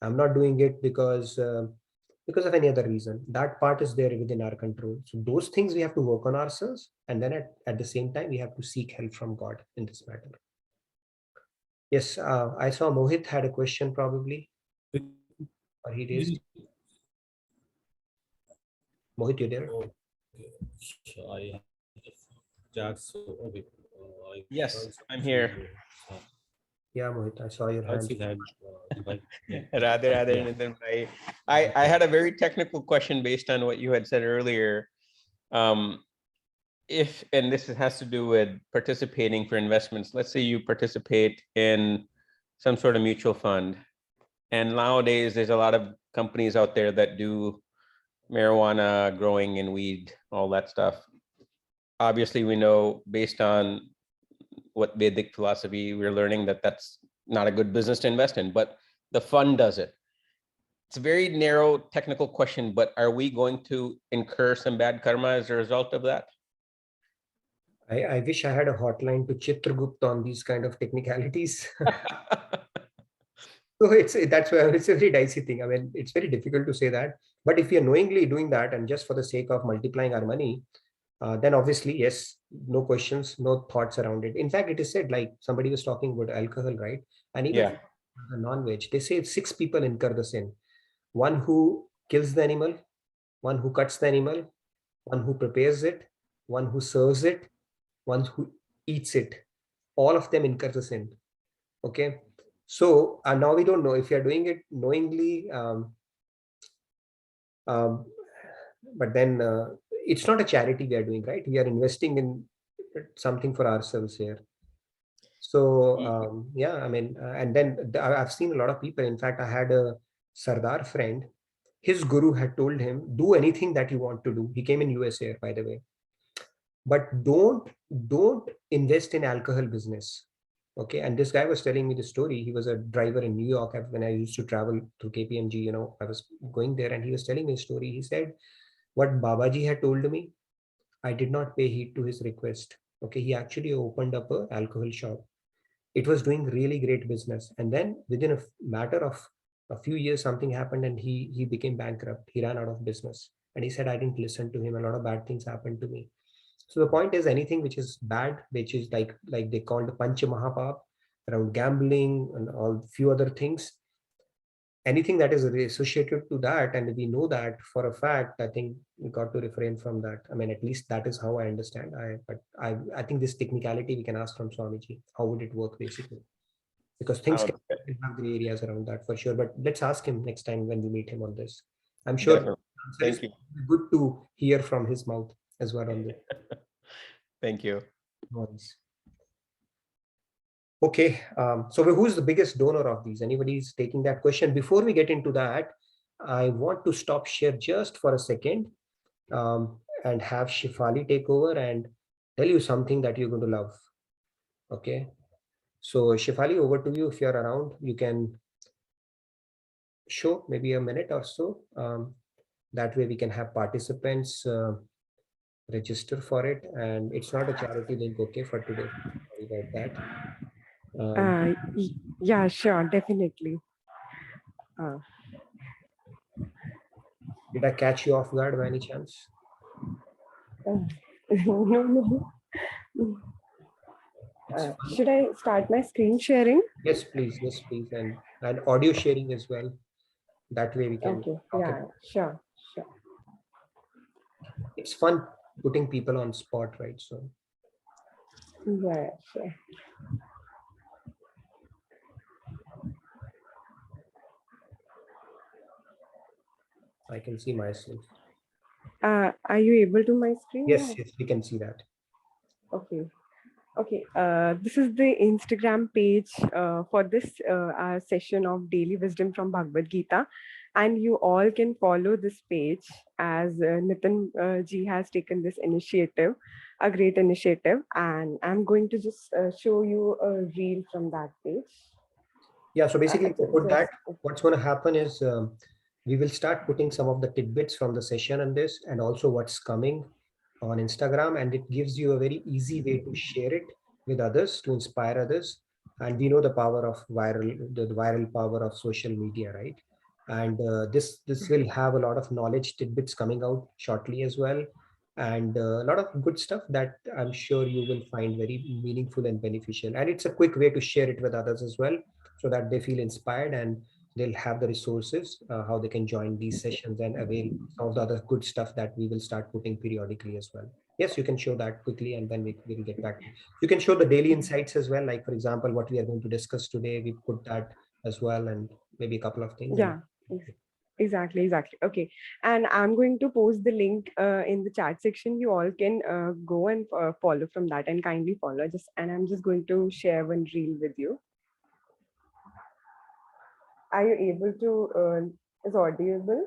[SPEAKER 1] I'm not doing it because of any other reason. That part is there within our control. So those things we have to work on ourselves, and then at the same time we have to seek help from God in this matter. Yes, I saw Mohit had a question probably. Or he raised. Mohit, you there?
[SPEAKER 2] I have chat, so okay.
[SPEAKER 17] Yes, I'm here.
[SPEAKER 1] Yeah, Mohit, I saw your hand.
[SPEAKER 17] Radhe Radhe, Nitin bhai. I had a very technical question based on what you had said earlier. If, and this has to do with participating for investments, let's say you participate in some sort of mutual fund. And nowadays there's a lot of companies out there that do marijuana growing and weed, all that stuff. Obviously, we know based on what Vedic philosophy, we're learning that that's not a good business to invest in, but the fund does it. It's a very narrow technical question, but are we going to incur some bad karma as a result of that?
[SPEAKER 1] I wish I had a hotline to Chitragupta on these kind of technicalities. So that's why it's a very dicey thing. I mean, it's very difficult to say that. But if we are knowingly doing that and just for the sake of multiplying our money, then obviously, yes, no questions, no thoughts around it. In fact, it is said, like somebody was talking about alcohol, right? And even
[SPEAKER 17] Yeah.
[SPEAKER 1] the non-veg, they say 6 people incur the sin. One who kills the animal, one who cuts the animal, one who prepares it, one who serves it, one who eats it. All of them incur the sin. Okay. So now we don't know if you are doing it knowingly, but then it's not a charity we are doing, right? We are investing in something for ourselves here. So yeah, I mean, and then I've seen a lot of people. In fact, I had a Sardar friend. His guru had told him, do anything that you want to do. He came in USA, by the way, but don't invest in alcohol business. Okay. And this guy was telling me the story. He was a driver in New York when I used to travel to KPMG, you know, I was going there and he was telling me a story. He said, what Babaji had told me, I did not pay heed to his request. Okay. He actually opened up a alcohol shop. It was doing really great business. And then within a matter of a few years, something happened and he became bankrupt. He ran out of business. And he said, I didn't listen to him. A lot of bad things happened to me. So the point is anything which is bad, which is like they called Pancha Mahapap around gambling and all few other things, anything that is associated to that, and we know that for a fact, I think we got to refrain from that. I mean, at least that is how I understand. I think this technicality we can ask from Swamiji. How would it work basically? Because things can have gray areas around that for sure. But let's ask him next time when we meet him on this. I'm sure
[SPEAKER 17] Definitely. Thank you.
[SPEAKER 1] Good to hear from his mouth as well on this.
[SPEAKER 17] Thank you.
[SPEAKER 1] Nice. Okay, so who's the biggest donor of these? Anybody's taking that question? Before we get into that, I want to stop share just for a second and have Shifali take over and tell you something that you're going to love. Okay, so Shifali, over to you. If you're around, you can show maybe a minute or so. That way we can have participants register for it, and it's not a charity link, okay, for today. Sorry about that.
[SPEAKER 18] Yeah, sure, definitely.
[SPEAKER 1] Did I catch you off guard by any chance?
[SPEAKER 18] No. Should I start my screen sharing?
[SPEAKER 1] Yes, please. Yes, please. And audio sharing as well. That way we can.
[SPEAKER 18] Okay. Yeah, sure.
[SPEAKER 1] It's fun putting people on spot, right? So.
[SPEAKER 18] Yeah, sure.
[SPEAKER 1] I can see myself.
[SPEAKER 18] Are you able to my screen?
[SPEAKER 1] Yes, yes, we can see that.
[SPEAKER 18] Okay. This is the Instagram page for this session of Daily Wisdom from Bhagavad Gita. And you all can follow this page as Nitin ji has taken this initiative, a great initiative. And I'm going to just show you a reel from that page.
[SPEAKER 1] Yeah, so basically put that, what's going to happen is we will start putting some of the tidbits from the session on this and also what's coming on Instagram, and it gives you a very easy way to share it with others, to inspire others. And we know the power of the viral power of social media, right? And this will have a lot of knowledge tidbits coming out shortly as well, and a lot of good stuff that I'm sure you will find very meaningful and beneficial. And it's a quick way to share it with others as well, so that they feel inspired and they'll have the resources how they can join these sessions and avail some of the other good stuff that we will start putting periodically as well. Yes, you can show that quickly and then we will get back. You can show the daily insights as well, like for example what we are going to discuss today, we put that as well, and maybe a couple of things.
[SPEAKER 18] Yeah, exactly. Okay, and I'm going to post the link in the chat section. You all can go and follow from that, and kindly follow. And I'm just going to share one reel with you. Are you able to, is audible?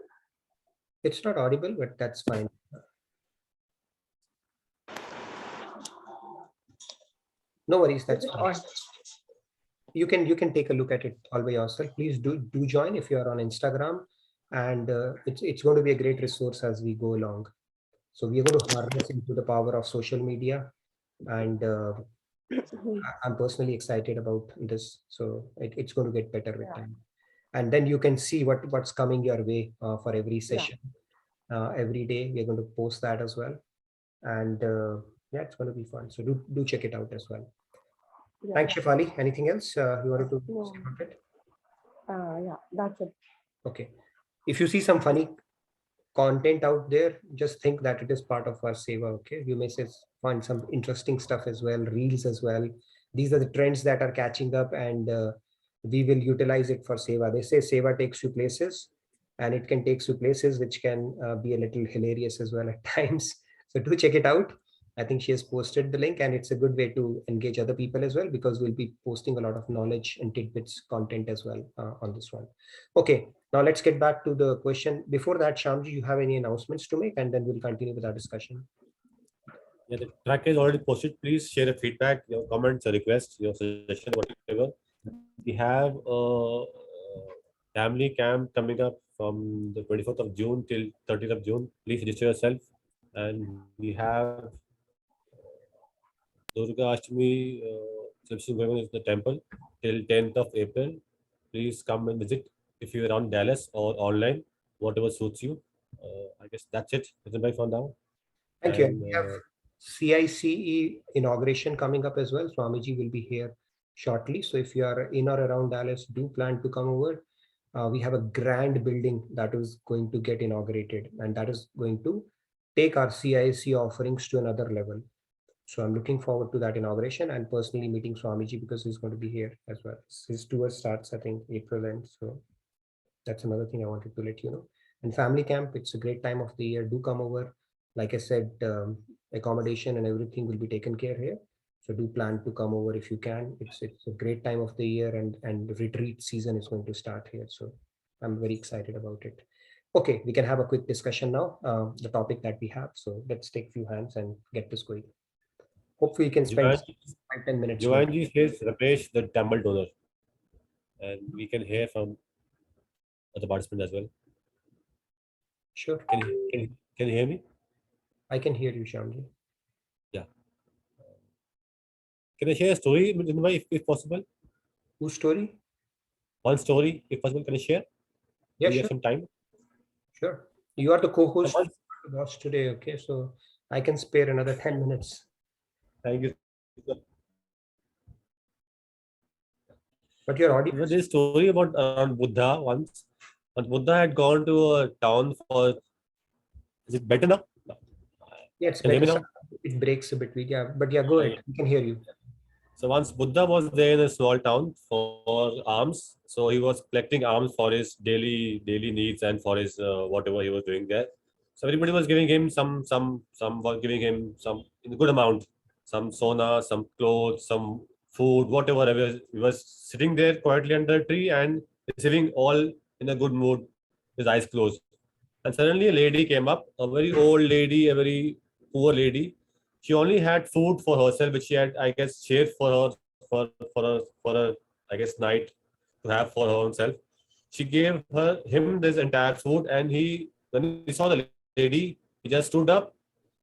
[SPEAKER 1] It's not audible, but that's fine. No worries, that's fine. You can take a look at it all by yourself. Please do join if you are on Instagram, and it's going to be a great resource as we go along. So we are going to harness into the power of social media, and I'm personally excited about this. So it's going to get better with time, and then you can see what's coming your way for every session. Every day we are going to post that as well, and yeah, it's going to be fun. So do check it out as well.
[SPEAKER 18] Yeah.
[SPEAKER 1] Thanks, Shefali. Anything else you wanted to
[SPEAKER 18] No.
[SPEAKER 1] say about it?
[SPEAKER 18] Yeah, that's it.
[SPEAKER 1] Okay. If you see some funny content out there, just think that it is part of our seva. Okay. You may find some interesting stuff as well, reels as well. These are the trends that are catching up, and we will utilize it for seva. They say seva takes you places, and it can take you places which can be a little hilarious as well at times. So do check it out. I think she has posted the link, and it's a good way to engage other people as well, because we'll be posting a lot of knowledge and tidbits content as well on this one. Okay, now let's get back to the question. Before that, Shamji, you have any announcements to make, and then we'll continue with our discussion.
[SPEAKER 2] Yeah, the track is already posted. Please share a feedback, your comments, your requests, your suggestion, whatever. We have a family camp coming up from the 24th of June till 30th of June. Please register yourself. And we have Durga Ashtami celebration going on in the temple till 10th of April. Please come and visit if you're around Dallas or online, whatever suits you. I guess that's it. Bye for now.
[SPEAKER 1] Thank you. We have CICE inauguration coming up as well. Swamiji will be here shortly. So if you are in or around Dallas, do plan to come over. We have a grand building that is going to get inaugurated, and that is going to take our CIC offerings to another level. So I'm looking forward to that inauguration, and personally meeting Swamiji because he's going to be here as well. His tour starts, I think, April end. So that's another thing I wanted to let you know. And family camp, it's a great time of the year. Do come over. Like I said, accommodation and everything will be taken care here. So do plan to come over if you can. It's a great time of the year, and retreat season is going to start here. So I'm very excited about it. Okay, we can have a quick discussion now. The topic that we have. So let's take a few hands and get this going. Hopefully, you can spend 5-10 minutes.
[SPEAKER 2] Joanji says Ramesh, the temple donor, and we can hear from other participants as well.
[SPEAKER 1] Sure.
[SPEAKER 2] Can you hear me?
[SPEAKER 1] I can hear you, Shamji.
[SPEAKER 2] Yeah. Can I share a story, if possible?
[SPEAKER 1] Whose story?
[SPEAKER 2] One story, if possible. Can I share?
[SPEAKER 1] Yeah,
[SPEAKER 2] Do you
[SPEAKER 1] sure.
[SPEAKER 2] have some time?
[SPEAKER 1] Sure. You are the co-host boss today, okay? So I can spare another 10 minutes.
[SPEAKER 2] Thank you.
[SPEAKER 1] But your audience.
[SPEAKER 2] There's a story about Buddha once. And Buddha had gone to a town for. Is it better now?
[SPEAKER 1] Yeah, it's
[SPEAKER 2] Can you hear me
[SPEAKER 1] better.
[SPEAKER 2] now?
[SPEAKER 1] It breaks a bit. Yeah, but yeah, go ahead. We can hear you.
[SPEAKER 2] So once Buddha was there in a small town for alms. So he was collecting alms for his daily needs and for his whatever he was doing there. So everybody was giving him some was giving him some in a good amount, some sona, some clothes, some food, whatever. He was sitting there quietly under a tree and receiving all in a good mood, his eyes closed. And suddenly a lady came up, a very old lady, a very poor lady. She only had food for herself, which she had, I guess, shared for her for a I guess night to have for her own self. She gave him this entire food, and when he saw the lady, he just stood up,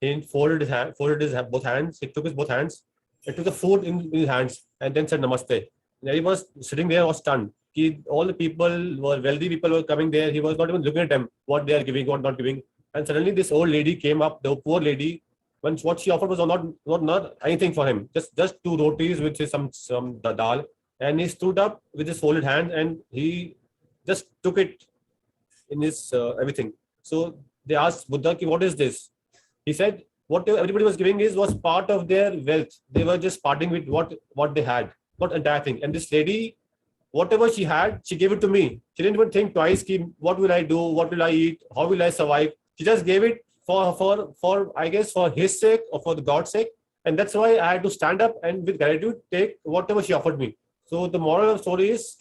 [SPEAKER 2] he folded his both hands, he took his both hands, and took the food in his hands, and then said namaste. And he was sitting there, was stunned. All the people were wealthy people were coming there. He was not even looking at them, what they are giving, what not giving. And suddenly this old lady came up, the poor lady. When what she offered was not anything for him, just two rotis with some dal, and he stood up with his folded hand and he just took it in his everything. So they asked Buddha, "What is this?" He said, "What everybody was giving was part of their wealth. They were just parting with what they had, not entire thing. And this lady, whatever she had, she gave it to me. She didn't even think twice. What will I do? What will I eat? How will I survive?" She just gave it for I guess for his sake or for the God's sake. And that's why I had to stand up and with gratitude take whatever she offered me. So the moral of the story is,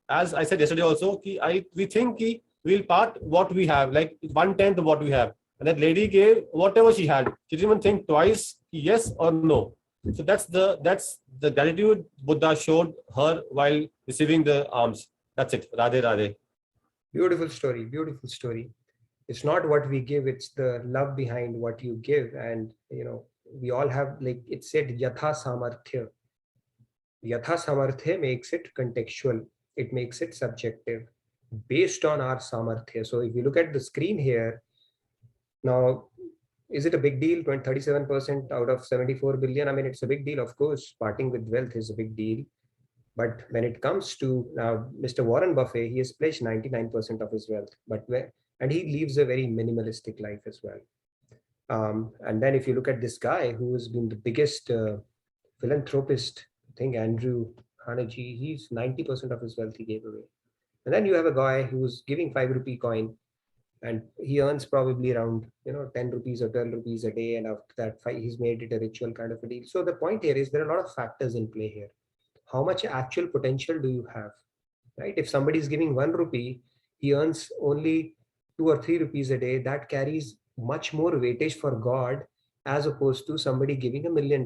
[SPEAKER 2] as I said yesterday also, we think we we'll part what we have, like 1/10 of what we have. And that lady gave whatever she had. She didn't even think twice, yes or no. So that's the gratitude Buddha showed her while receiving the alms. That's it. Radhe Radhe.
[SPEAKER 1] Beautiful story. Beautiful story. It's not what we give, it's the love behind what you give. And we all have, like it said, yatha samarthya. Yatha samarthya makes it contextual, it makes it subjective based on our samarthya. So if you look at the screen here now, is it a big deal? 37% out of 74 billion. I mean, it's a big deal, of course. Parting with wealth is a big deal. But when it comes to now, Mr. Warren Buffett, he has pledged 99% of his wealth, and he lives a very minimalistic life as well. And then if you look at this guy who has been the biggest philanthropist, I think Andrew Carnegie, he's 90% of his wealth he gave away. And then you have a guy who's giving 5 rupee coin, and he earns probably around 10 rupees or 12 rupees a day, and after that he's made it a ritual kind of a deal. So the point here is there are a lot of factors in play here. How much actual potential do you have, right? If somebody is giving 1 rupee, he earns only 2 or 3 rupees a day. That carries much more weightage for God as opposed to somebody giving $1 million,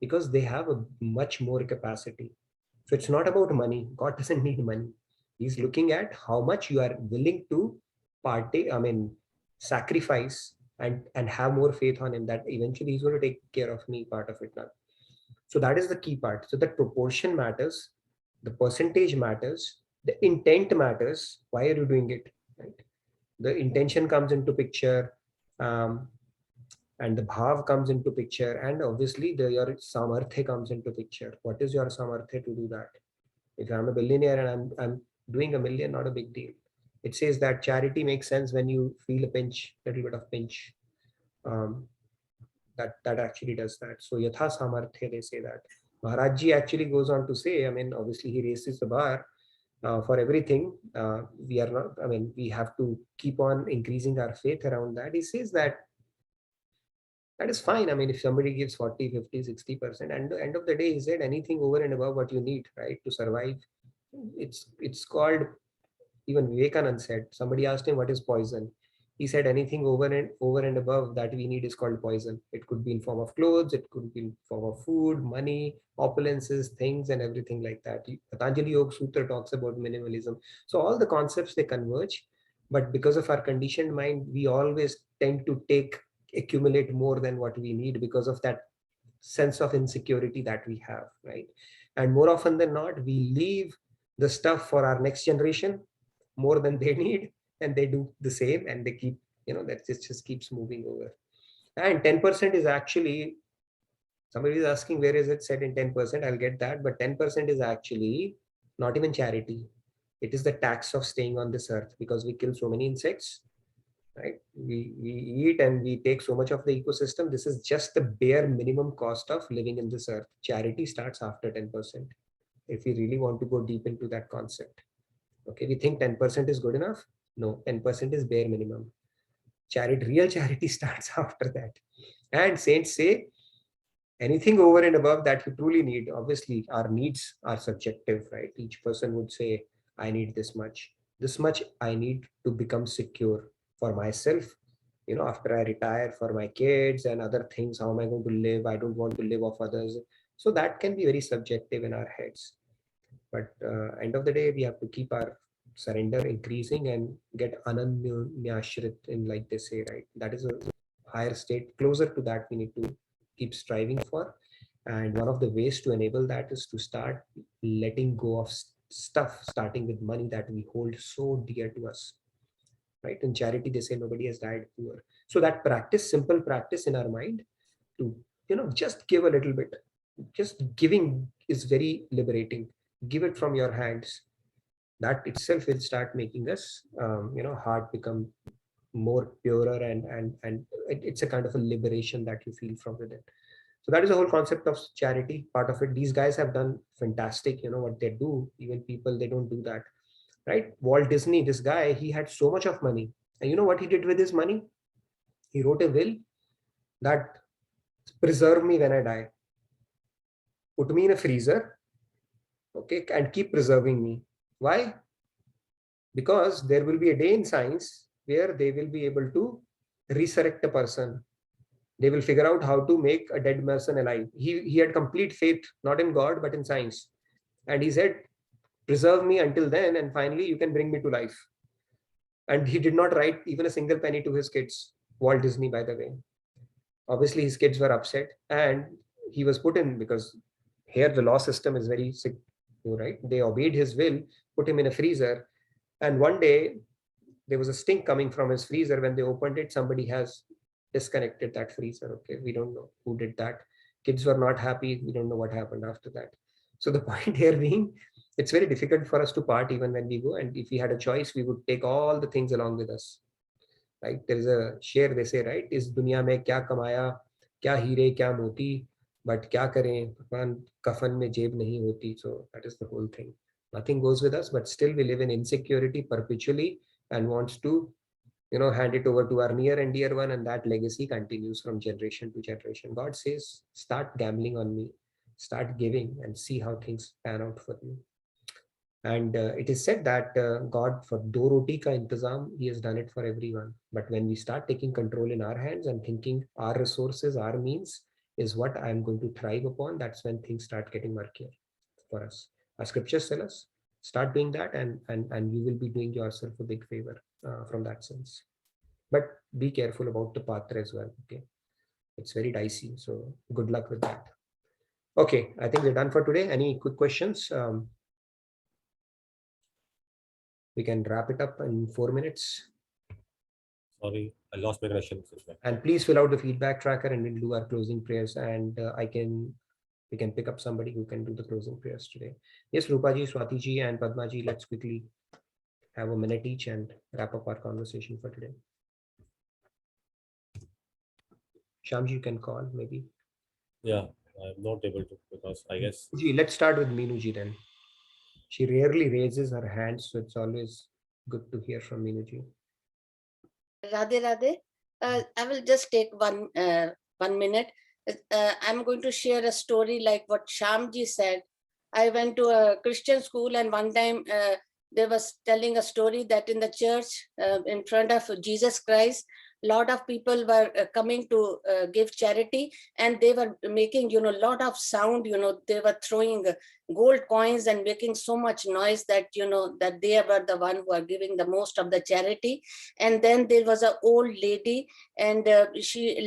[SPEAKER 1] because they have a much more capacity. So it's not about money. God doesn't need money. He's looking at how much you are willing to sacrifice and have more faith on him that eventually he's going to take care of me, part of it now. So that is the key part. So the proportion matters, the percentage matters, the intent matters. Why are you doing it, right? The intention comes into picture, and the bhav comes into picture, and obviously your samarthya comes into picture. What is your samarthya to do that? If I'm a billionaire and I'm doing $1 million, not a big deal. It says that charity makes sense when you feel a pinch, little bit of pinch. That actually does that. So yatha samarthya, they say that. Maharaj Ji actually goes on to say, obviously he raises the bar for everything. We are not, we have to keep on increasing our faith around that. He says that is fine. If somebody gives 40, 50, 60%, and at the end of the day, he said anything over and above what you need, right, to survive. It's called, even Vivekanand said, somebody asked him what is poison. He said anything over and above that we need is called poison. It could be in form of clothes, it could be in form of food, money, opulences, things, and everything like that. Patanjali Yoga Sutra talks about minimalism. So all the concepts, they converge, but because of our conditioned mind, we always tend to accumulate more than what we need because of that sense of insecurity that we have, right? And more often than not, we leave the stuff for our next generation more than they need, and they do the same, and they keep, that just keeps moving over. And 10% is actually, somebody is asking where is it said in 10%, I'll get that, but 10% is actually not even charity. It is the tax of staying on this earth, because we kill so many insects, right? We eat and we take so much of the ecosystem. This is just the bare minimum cost of living in this earth. Charity starts after 10%, if we really want to go deep into that concept. Okay, we think 10% is good enough. No, 10% is bare minimum. Real charity starts after that. And saints say anything over and above that you truly need. Obviously, our needs are subjective, right? Each person would say, I need this much. This much I need to become secure for myself. After I retire, for my kids and other things, how am I going to live? I don't want to live off others. So that can be very subjective in our heads. But end of the day, we have to keep our surrender increasing and get ananyashrit in, like they say, right? That is a higher state. Closer to that, we need to keep striving for. And one of the ways to enable that is to start letting go of stuff, starting with money that we hold so dear to us, right? In charity, they say nobody has died poor. So that practice, simple practice in our mind to, just give a little bit. Just giving is very liberating. Give it from your hands. That itself will start making us, heart become more purer, and it's a kind of a liberation that you feel from within. So that is the whole concept of charity, part of it. These guys have done fantastic, what they do. Even people, they don't do that, right? Walt Disney, this guy, he had so much of money. And you know what he did with his money? He wrote a will that preserve me when I die. Put me in a freezer, okay, and keep preserving me. Why? because there will be a day in science where they will be able to resurrect a person. They will figure out how to make a dead person alive. He had complete faith, not in God, but in science. And he said, preserve me until then, and finally you can bring me to life. And he did not write even a single penny to his kids. Walt Disney, by the way. Obviously, his kids were upset, and he was put in, because here the law system is very sick, right? They obeyed his will, put him in a freezer, and one day there was a stink coming from his freezer. When they opened it, somebody has disconnected that freezer. Okay, we don't know who did that. Kids were not happy. We don't know what happened after that. So the point here being, it's very difficult for us to part even when we go. And if we had a choice, we would take all the things along with us. Right? There is a share, they say, right? Is dunya mein kya kamaya, kya heere, kya moti, but kya kare, bhagwan kafan mein jeb nahi hoti. So that is the whole thing. Nothing goes with us, but still we live in insecurity perpetually and wants to, hand it over to our near and dear one, and that legacy continues from generation to generation. God says, start gambling on me, start giving, and see how things pan out for you. And it is said that God, for do roti ka intizam, he has done it for everyone. But when we start taking control in our hands and thinking our resources, our means is what I'm going to thrive upon, that's when things start getting murkier for us. Our scriptures tell us, start doing that, and you will be doing yourself a big favor from that sense. But be careful about the patra as well. Okay, it's very dicey, so good luck with that. Okay, I think we're done for today. Any quick questions? We can wrap it up in 4 minutes.
[SPEAKER 2] Sorry, I lost my connection.
[SPEAKER 1] And please fill out the feedback tracker, and we'll do our closing prayers. And we can pick up somebody who can do the closing prayers today. Yes, Rupaji, Swatiji, and Padmaji, let's quickly have a minute each and wrap up our conversation for today. Shamji, you can call maybe.
[SPEAKER 2] Yeah, I'm not able to, because I guess.
[SPEAKER 1] Let's start with Meenuji then. She rarely raises her hand, so it's always good to hear from Meenuji.
[SPEAKER 19] Radhe Radhe. I will just take 1 minute. I'm going to share a story like what Shamji said. I went to a Christian school, and one time they was telling a story that in the church in front of Jesus Christ, a lot of people were coming to give charity, and they were making, lot of sound, they were throwing gold coins and making so much noise that, that they were the one who are giving the most of the charity. And then there was an old lady, and she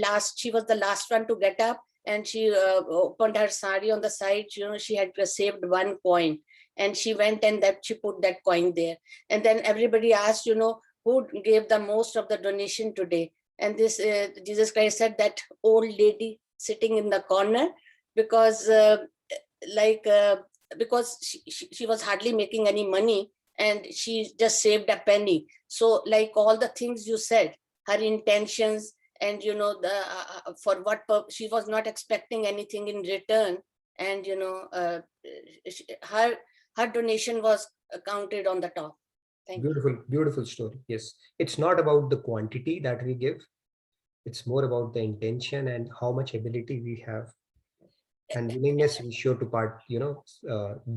[SPEAKER 19] was the last one to get up, and she opened her sari on the side. She had saved 1 coin, and she went and she put that coin there. And then everybody asked, who gave the most of the donation today? And this Jesus Christ said that old lady sitting in the corner, because she was hardly making any money, and she just saved a penny. So like all the things you said, her intentions, and for what purpose, she was not expecting anything in return, and her donation was counted on the top. Thank you.
[SPEAKER 1] Beautiful story. Yes, it's not about the quantity that we give, it's more about the intention and how much ability we have, and willingness we show to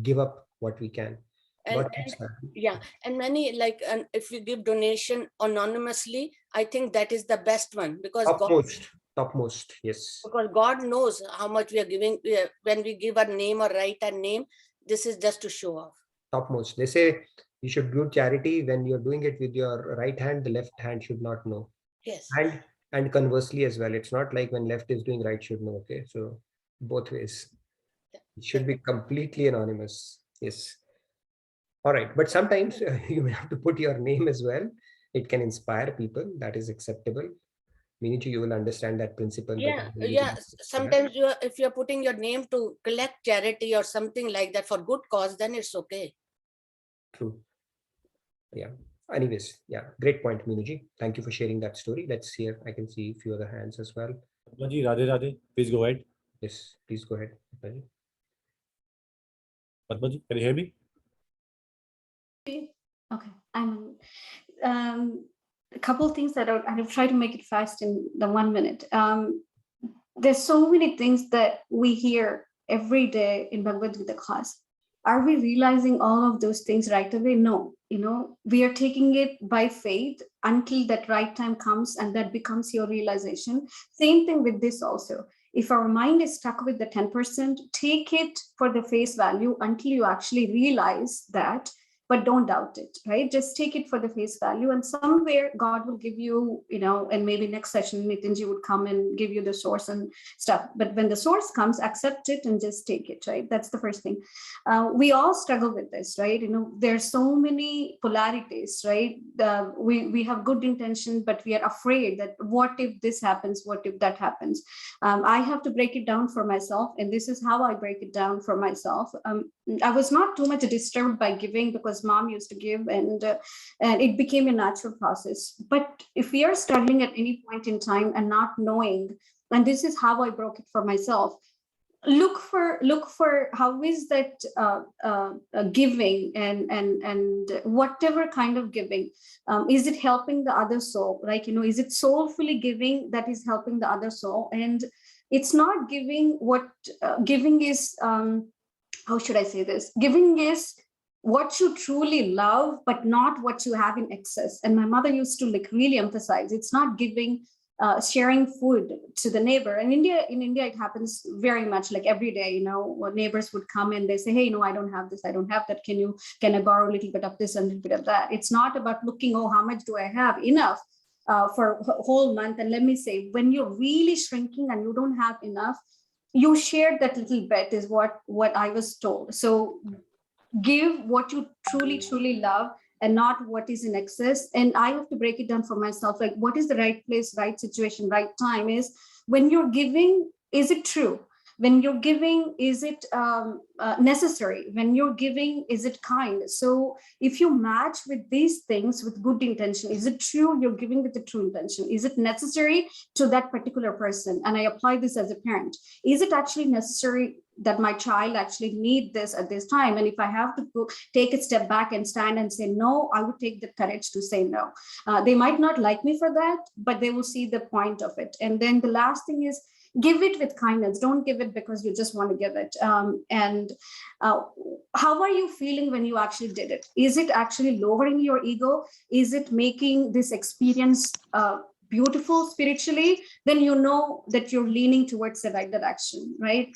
[SPEAKER 1] give up what we can.
[SPEAKER 19] And many, like, if you give donation anonymously, I think that is the best one, because
[SPEAKER 1] topmost, yes,
[SPEAKER 19] because God knows how much we are giving. When we give a name or write a name, this is just to show off.
[SPEAKER 1] Topmost. They say you should do charity when you're doing it with your right hand, the left hand should not know.
[SPEAKER 19] Yes.
[SPEAKER 1] And conversely as well. It's not like when left is doing, right should know. Okay, so both ways. It should be completely anonymous. Yes. All right, but sometimes you will have to put your name as well. It can inspire people. That is acceptable. Meenuji, you will understand that principle.
[SPEAKER 19] Yeah. Sometimes if you're putting your name to collect charity or something like that for good cause, then it's okay.
[SPEAKER 1] True. Yeah. Anyways, yeah, great point, Meenuji. Thank you for sharing that story. Let's hear. I can see a few other hands as well.
[SPEAKER 2] Padmaji, Radhe Radhe, please go ahead.
[SPEAKER 1] Yes, please go ahead, Padmaji.
[SPEAKER 2] Padmaji, can you hear me?
[SPEAKER 5] Okay, I'm a couple of things that I'll try to make it fast in the 1 minute. There's so many things that we hear every day in Bhagavad Gita class. Are we realizing all of those things right away? No, we are taking it by faith until that right time comes, and that becomes your realization. Same thing with this also. If our mind is stuck with the 10%, take it for the face value until you actually realize that, but don't doubt it, right? Just take it for the face value, and somewhere God will give you, and maybe next session, Nitinji would come and give you the source and stuff. But when the source comes, accept it and just take it, right? That's the first thing. We all struggle with this, right? There's so many polarities, right? We have good intention, but we are afraid that what if this happens? What if that happens? I have to break it down for myself, and this is how I break it down for myself. I was not too much disturbed by giving because mom used to give, and it became a natural process. But if we are struggling at any point in time and not knowing, and this is how I broke it for myself, look for how is that giving and whatever kind of giving, is it helping the other soul, right? Is it soulfully giving that is helping the other soul? And it's not giving what giving is, how should I say this? Giving is what you truly love, but not what you have in excess. And my mother used to really emphasize, it's not giving, sharing food to the neighbor. And in India, it happens very much like every day, neighbors would come and they say, hey, I don't have this, I don't have that. Can I borrow a little bit of this and a little bit of that? It's not about looking, how much do I have? Enough for a whole month. And let me say, when you're really shrinking and you don't have enough, you share that little bit is what I was told. So give what you truly love and not what is in excess. And I have to break it down for myself. Like, what is the right place, right situation, right time? Is when you're giving, is it true? When you're giving, is it necessary? When you're giving, is it kind? So if you match with these things with good intention, is it true you're giving with the true intention? Is it necessary to that particular person? And I apply this as a parent. Is it actually necessary that my child actually need this at this time? And if I have to go take a step back and stand and say no, I would take the courage to say no. They might not like me for that, but they will see the point of it. And then the last thing is, give it with kindness. Don't give it because you just want to give it. How are you feeling when you actually did it? Is it actually lowering your ego? Is it making this experience beautiful spiritually? Then you know that you're leaning towards the right direction, right?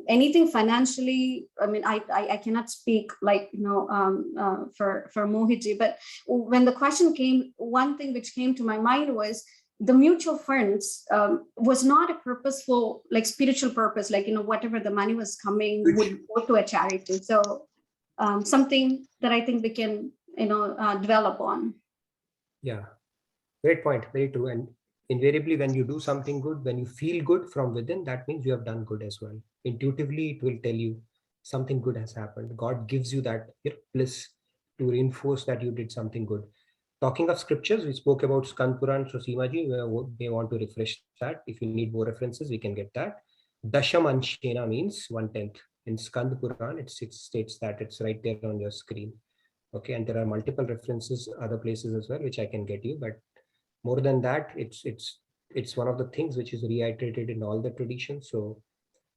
[SPEAKER 5] Anything financially, I cannot speak for Mohiji, but when the question came, one thing which came to my mind was the mutual funds was not a purposeful, spiritual purpose, whatever the money was coming would go to a charity. So something that I think we can, develop on.
[SPEAKER 1] Yeah, great point. Very true. And invariably, when you do something good, when you feel good from within, that means you have done good as well. Intuitively, it will tell you something good has happened. God gives you that bliss to reinforce that you did something good. Talking of scriptures, we spoke about Skand Puran, so Seemaji, we want to refresh that. If you need more references, we can get that. Dasham Anshena means 1/10. In Skand Puran, it states that it's right there on your screen. Okay, and there are multiple references, other places as well, which I can get you. But more than that, it's one of the things which is reiterated in all the traditions. So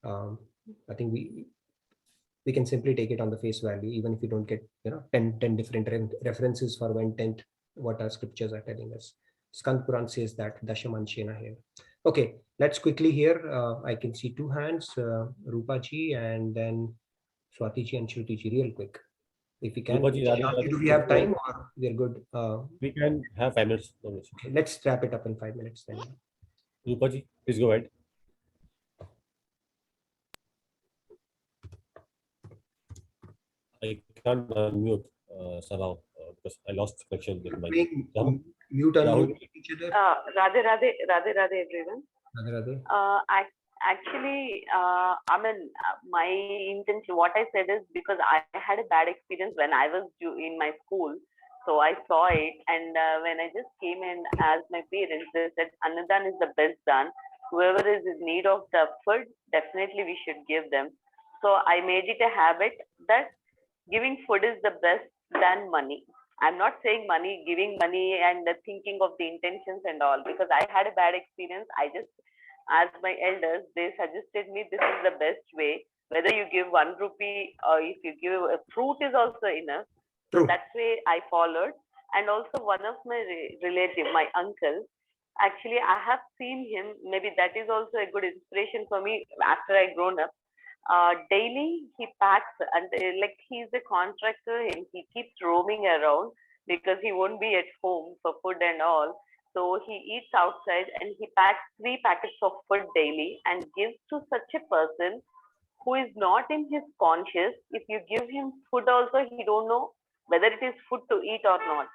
[SPEAKER 1] I think we can simply take it on the face value, even if you don't get 10 different references for 1/10. What our scriptures are telling us. Skand Puran says that Dashamanshena here. Okay, let's quickly hear. I can see two hands, Rupa ji and then Swati ji and Shruti ji, real quick. If we can, do we have time or we're good?
[SPEAKER 2] We can have 5 minutes.
[SPEAKER 1] Okay, let's wrap it up in 5 minutes then.
[SPEAKER 2] Rupa ji, please go ahead. I can't unmute somehow because I lost connection with my
[SPEAKER 1] mute and each other.
[SPEAKER 7] Radhe, everyone.
[SPEAKER 1] Radhe.
[SPEAKER 7] Actually, my intention, what I said is because I had a bad experience when I was in my school. So I saw it, and when I just came in as my parents, they said, Annadan is the best done. Whoever is in need of the food, definitely we should give them. So I made it a habit that giving food is the best than money. I'm not saying money, giving money and thinking of the intentions and all, because I had a bad experience. I just, as my elders, they suggested me this is the best way. whether you give 1 rupee or if you give a fruit is also enough. So
[SPEAKER 1] True.
[SPEAKER 7] that's way I followed. And also one of my relative, my uncle, actually I have seen him. Maybe that is also a good inspiration for me after I grown up. Daily he packs, and like he's a contractor and he keeps roaming around because he won't be at home for food and all. So he eats outside and he packs 3 packets of food daily and gives to such a person who is not in his conscious. If you give him food also, he don't know whether it is food to eat or not.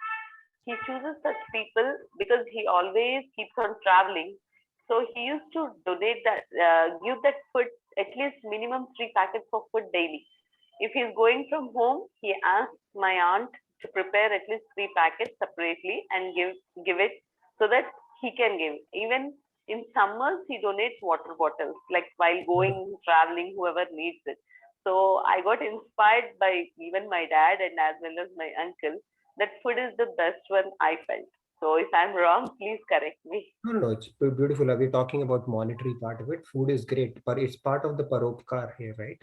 [SPEAKER 7] He chooses such people because he always keeps on traveling. So he used to donate that, give that food, at least minimum 3 packets of food daily. If he's going from home, he asks my aunt to prepare at least 3 packets separately and give it so that he can give. Even in summers, he donates water bottles, like while going traveling, whoever needs it. So I got inspired by even my dad and as well as my uncle that food is the best one I felt. So if I'm wrong, please correct me.
[SPEAKER 1] No, no, it's beautiful. We're talking about monetary part of it. Food is great, but it's part of the paropkar here, right?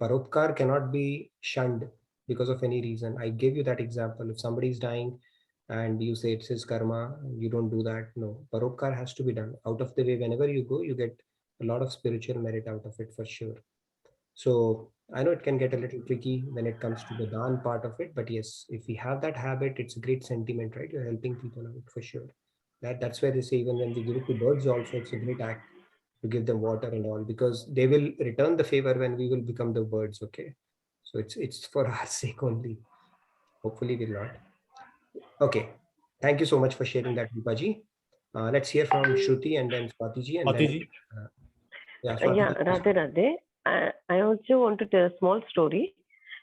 [SPEAKER 1] Paropkar cannot be shunned because of any reason. I gave you that example. If somebody is dying and you say it's his karma, you don't do that. No, paropkar has to be done. Out of the way, whenever you go, you get a lot of spiritual merit out of it for sure. So I know it can get a little tricky when it comes to the daan part of it, but yes, if we have that habit, it's a great sentiment, right? You're helping people out for sure. That's why they say even when we give it to birds also, it's a great act to give them water and all, because they will return the favor when we will become the birds. Okay, so it's for our sake only. Hopefully we'll not. Okay, thank you so much for sharing that, Rupaji. Let's hear from Shruti and then Swatiji and then
[SPEAKER 2] Swatiji.
[SPEAKER 1] yeah,
[SPEAKER 20] Yeah,
[SPEAKER 1] Swatiji.
[SPEAKER 20] Radhe Radhe. I also want to tell a small story.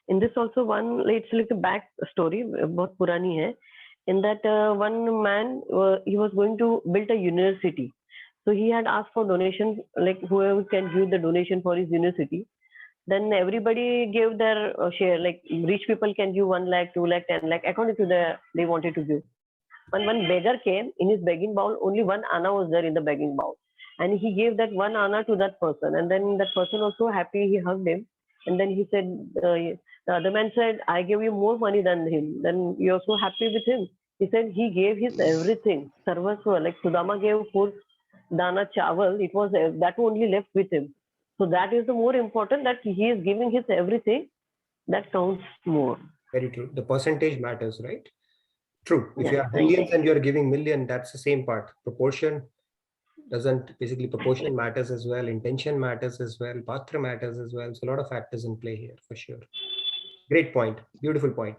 [SPEAKER 20] In this also one, it's like a back story, बहुत पुरानी है. In that one man, he was going to build a university. So he had asked for donation, like whoever can give the donation for his university. Then everybody gave their share, like rich people can give 1 lakh, 2 lakh, 10 lakh, according to they wanted to give. When one beggar came, in his begging bowl, only 1 anna was there in the begging bowl. And he gave that 1 anna to that person. And then that person was so happy, he hugged him. And then he said, the other man said, I gave you more money than him. Then you're so happy with him. He said he gave his everything. Sarvasva, like Sudama gave 4 dana chawal, it was that only left with him. So that is the more important, that he is giving his everything. That counts more.
[SPEAKER 1] Very true. The percentage matters, right? True. If
[SPEAKER 20] Yeah,
[SPEAKER 1] you have
[SPEAKER 20] thank
[SPEAKER 1] billions
[SPEAKER 20] you.
[SPEAKER 1] and you're giving million, that's the same part. Proportion doesn't, basically proportion matters as well. Intention matters as well. Patra matters as well. So a lot of factors in play here for sure. Great point. Beautiful point.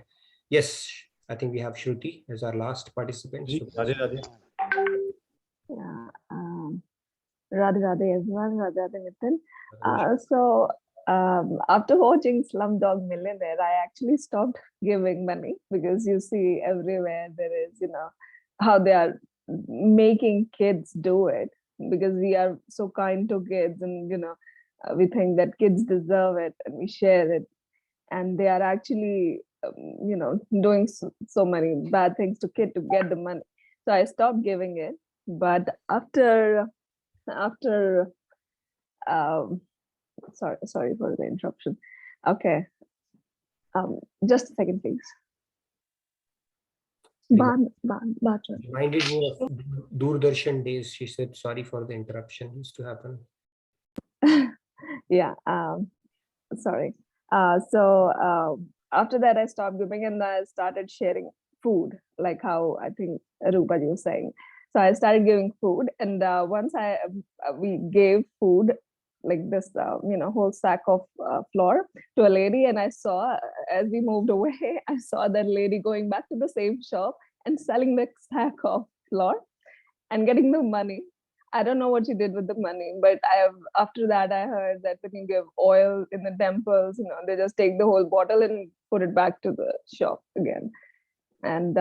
[SPEAKER 1] Yes, I think we have Shruti as our last participant. So
[SPEAKER 2] Radhe Radhe.
[SPEAKER 21] Yeah. Radhe Radhe everyone, Radhe Radhe Nitin. So after watching Slumdog Millionaire, I actually stopped giving money because you see everywhere there is, how they are making kids do it, because we are so kind to kids and, we think that kids deserve it and we share it. And they are actually, doing so many bad things to kid to get the money. So I stopped giving it. But after sorry for the interruption. Okay, just a second, please.
[SPEAKER 1] reminded me of Doordarshan days. She said, sorry for the interruption. Used to happen.
[SPEAKER 21] Yeah, sorry. So after that, I stopped giving and I started sharing food, like how I think Rupaji was saying. So I started giving food, and once we gave food, like this, whole sack of flour to a lady, and I saw, as we moved away, I saw that lady going back to the same shop and selling the sack of flour and getting the money. I don't know what she did with the money, but after that I heard that when you give oil in the temples, they just take the whole bottle and put it back to the shop again. And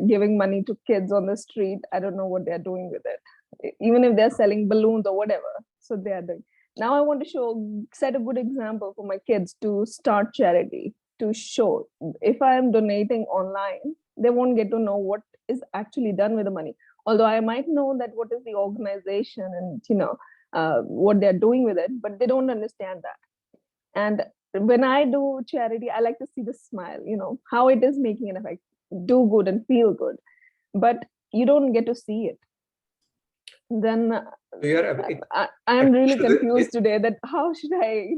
[SPEAKER 21] giving money to kids on the street, I don't know what they're doing with it. Even if they're selling balloons or whatever, so they are doing. Now I want to set a good example for my kids to start charity, to show if I am donating online, they won't get to know what is actually done with the money. Although I might know that what is the organization and what they're doing with it, but they don't understand that. And when I do charity, I like to see the smile, how it is making an effect. Do good and feel good, but you don't get to see it. Then I'm really confused today that how should I,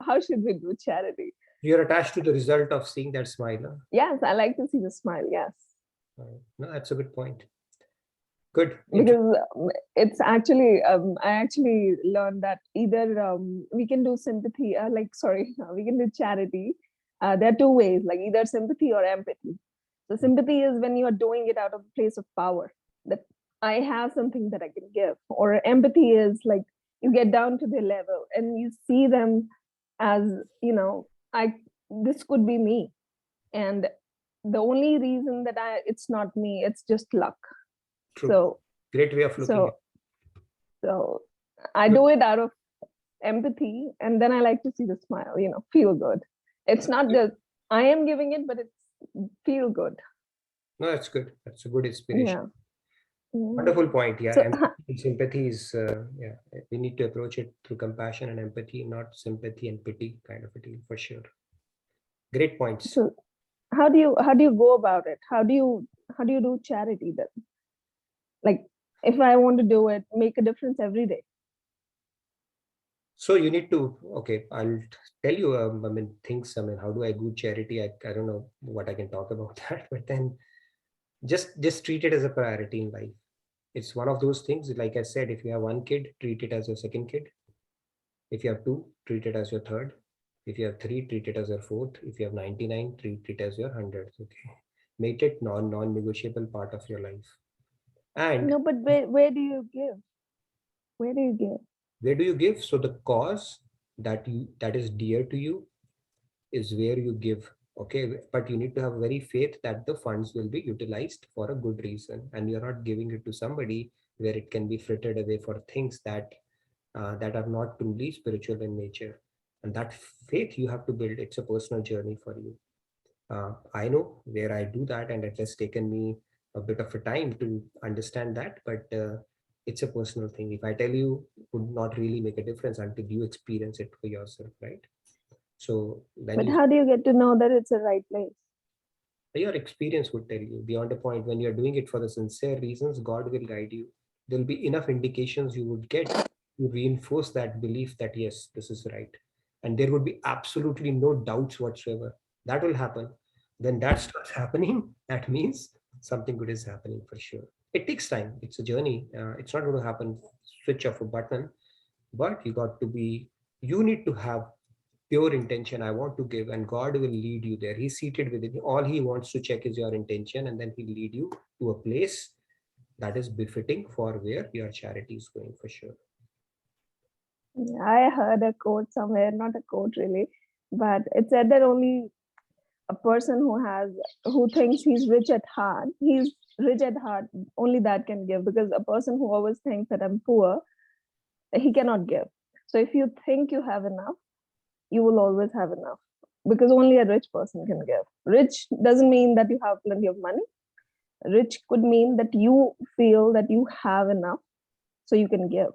[SPEAKER 21] how should we do charity?
[SPEAKER 1] You're attached to the result of seeing that smile. Huh?
[SPEAKER 21] Yes, I like to see the smile. Yes.
[SPEAKER 1] No, that's a good point. Good.
[SPEAKER 21] Because it's actually, I actually learned that either we can do sympathy, we can do charity. There are two ways, like either sympathy or empathy. So sympathy is when you are doing it out of a place of power, that I have something that I can give. Or empathy is like you get down to their level and you see them as, this could be me. And the only reason that it's not me, it's just luck.
[SPEAKER 1] True.
[SPEAKER 21] So
[SPEAKER 1] great way of looking at it.
[SPEAKER 21] So I do it out of empathy, and then I like to see the smile, feel good. It's not just I am giving it, but it's feel good.
[SPEAKER 1] No, that's good. That's a good inspiration.
[SPEAKER 21] Yeah.
[SPEAKER 1] Wonderful point. Yeah.
[SPEAKER 21] So,
[SPEAKER 1] empathy and sympathy is, we need to approach it through compassion and empathy, not sympathy and pity kind of a deal, for sure. Great points.
[SPEAKER 21] So how do you go about it? How do you do charity then? Like, if I want to do it, make a difference every day.
[SPEAKER 1] So you need to, okay, I'll tell you, things, how do I do charity? I don't know what I can talk about that, but then just treat it as a priority in life. It's one of those things, like I said, if you have one kid, treat it as your second kid. If you have two, treat it as your third. If you have three, treat it as your fourth. If you have 99, treat it as your 100th. Okay. Make it non-negotiable part of your life. And
[SPEAKER 21] no, but where do you give? Where do you give?
[SPEAKER 1] Where do you give? So the cause that is dear to you is where you give. Okay, but you need to have very faith that the funds will be utilized for a good reason, and you're not giving it to somebody where it can be frittered away for things that are not truly spiritual in nature. And that faith you have to build. It's a personal journey for you. I know where I do that, and it has taken me a bit of a time to understand that, but it's a personal thing. If I tell you, it would not really make a difference until you experience it for yourself, right? So then
[SPEAKER 21] But how do you get to know that it's a right place?
[SPEAKER 1] Your experience would tell you. Beyond a point, when you're doing it for the sincere reasons, God will guide you. There'll be enough indications you would get to reinforce that belief that yes, this is right. And there would be absolutely no doubts whatsoever. That will happen. When that starts happening, that means something good is happening for sure. It takes time. It's a journey. It's not going to happen switch off a button, but you need to have pure intention. I want to give, and God will lead you there. He's seated within you. All he wants to check is your intention, and then he'll lead you to a place that is befitting for where your charity is going, for sure.
[SPEAKER 21] I heard a quote somewhere, not a quote really, but it said that only a person who thinks he's rich at heart, only that can give, because a person who always thinks that I'm poor, he cannot give. So if you think you have enough, you will always have enough, because only a rich person can give. Rich doesn't mean that you have plenty of money. Rich could mean that you feel that you have enough, so you can give.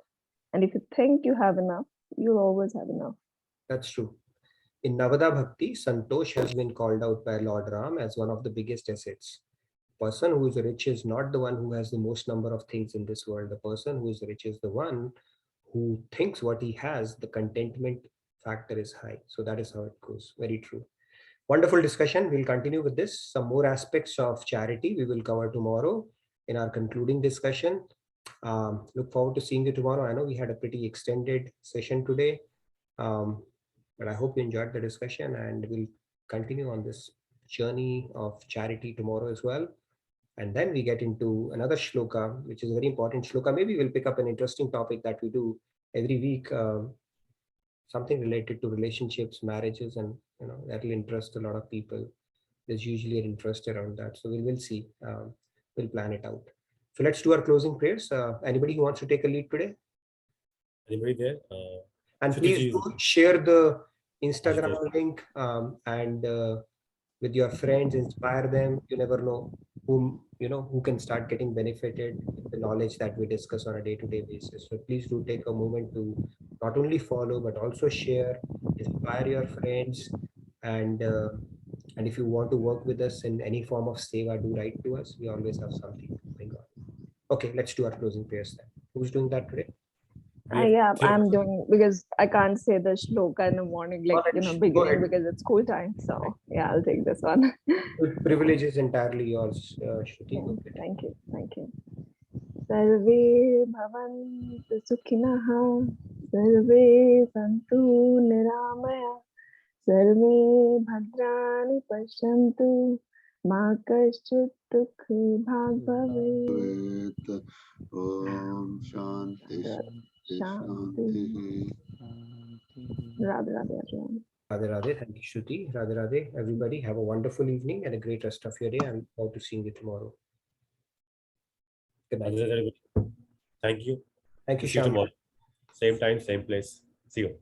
[SPEAKER 21] And if you think you have enough, you'll always have enough.
[SPEAKER 1] That's true. In Navada Bhakti, Santosh has been called out by Lord Ram as one of the biggest assets. Person who is rich is not the one who has the most number of things in this world. The person who is rich is the one who thinks what he has, the contentment factor is high. So that is how it goes. Very true. Wonderful discussion. We'll continue with this. Some more aspects of charity we will cover tomorrow in our concluding discussion. Look forward to seeing you tomorrow. I know we had a pretty extended session today, but I hope you enjoyed the discussion, and we'll continue on this journey of charity tomorrow as well. And then we get into another shloka, which is a very important shloka. Maybe we'll pick up an interesting topic that we do every week, something related to relationships, marriages, and that will interest a lot of people. There's usually an interest around that. So we'll see. We'll plan it out. So let's do our closing prayers. Anybody who wants to take a lead today?
[SPEAKER 2] Anybody there?
[SPEAKER 1] And please do share the Instagram link and with your friends, inspire them. You never know. whom who can start getting benefited with the knowledge that we discuss on a day-to-day basis. So please do take a moment to not only follow but also share, inspire your friends, and if you want to work with us in any form of seva, do write to us. We always have something going on. Okay, let's do our closing prayers then. Who's doing that today?
[SPEAKER 21] Yeah, I'm doing, because I can't say the shloka in the morning, like, beginning, because it's school time. So yeah, I'll take this one.
[SPEAKER 1] The privilege is entirely yours, Shruti. Okay.
[SPEAKER 21] Thank you. Thank you. Sarve bhavantu sukhinah, sarve santu niramaya, sarve bhadrani pashyantu, ma kaschit dukh bhag bhavet.
[SPEAKER 15] Om Shanti
[SPEAKER 21] Shanti. Radhe Radhe everyone.
[SPEAKER 1] Radhe Radhe. Thank you, Shruti. Radhe Radhe. Everybody have a wonderful evening and a great rest of your day. I look forward to seeing you tomorrow. Good night.
[SPEAKER 2] Thank you.
[SPEAKER 1] Thank you,
[SPEAKER 2] See you
[SPEAKER 1] Shyam.
[SPEAKER 2] tomorrow. Same time, same place. See you.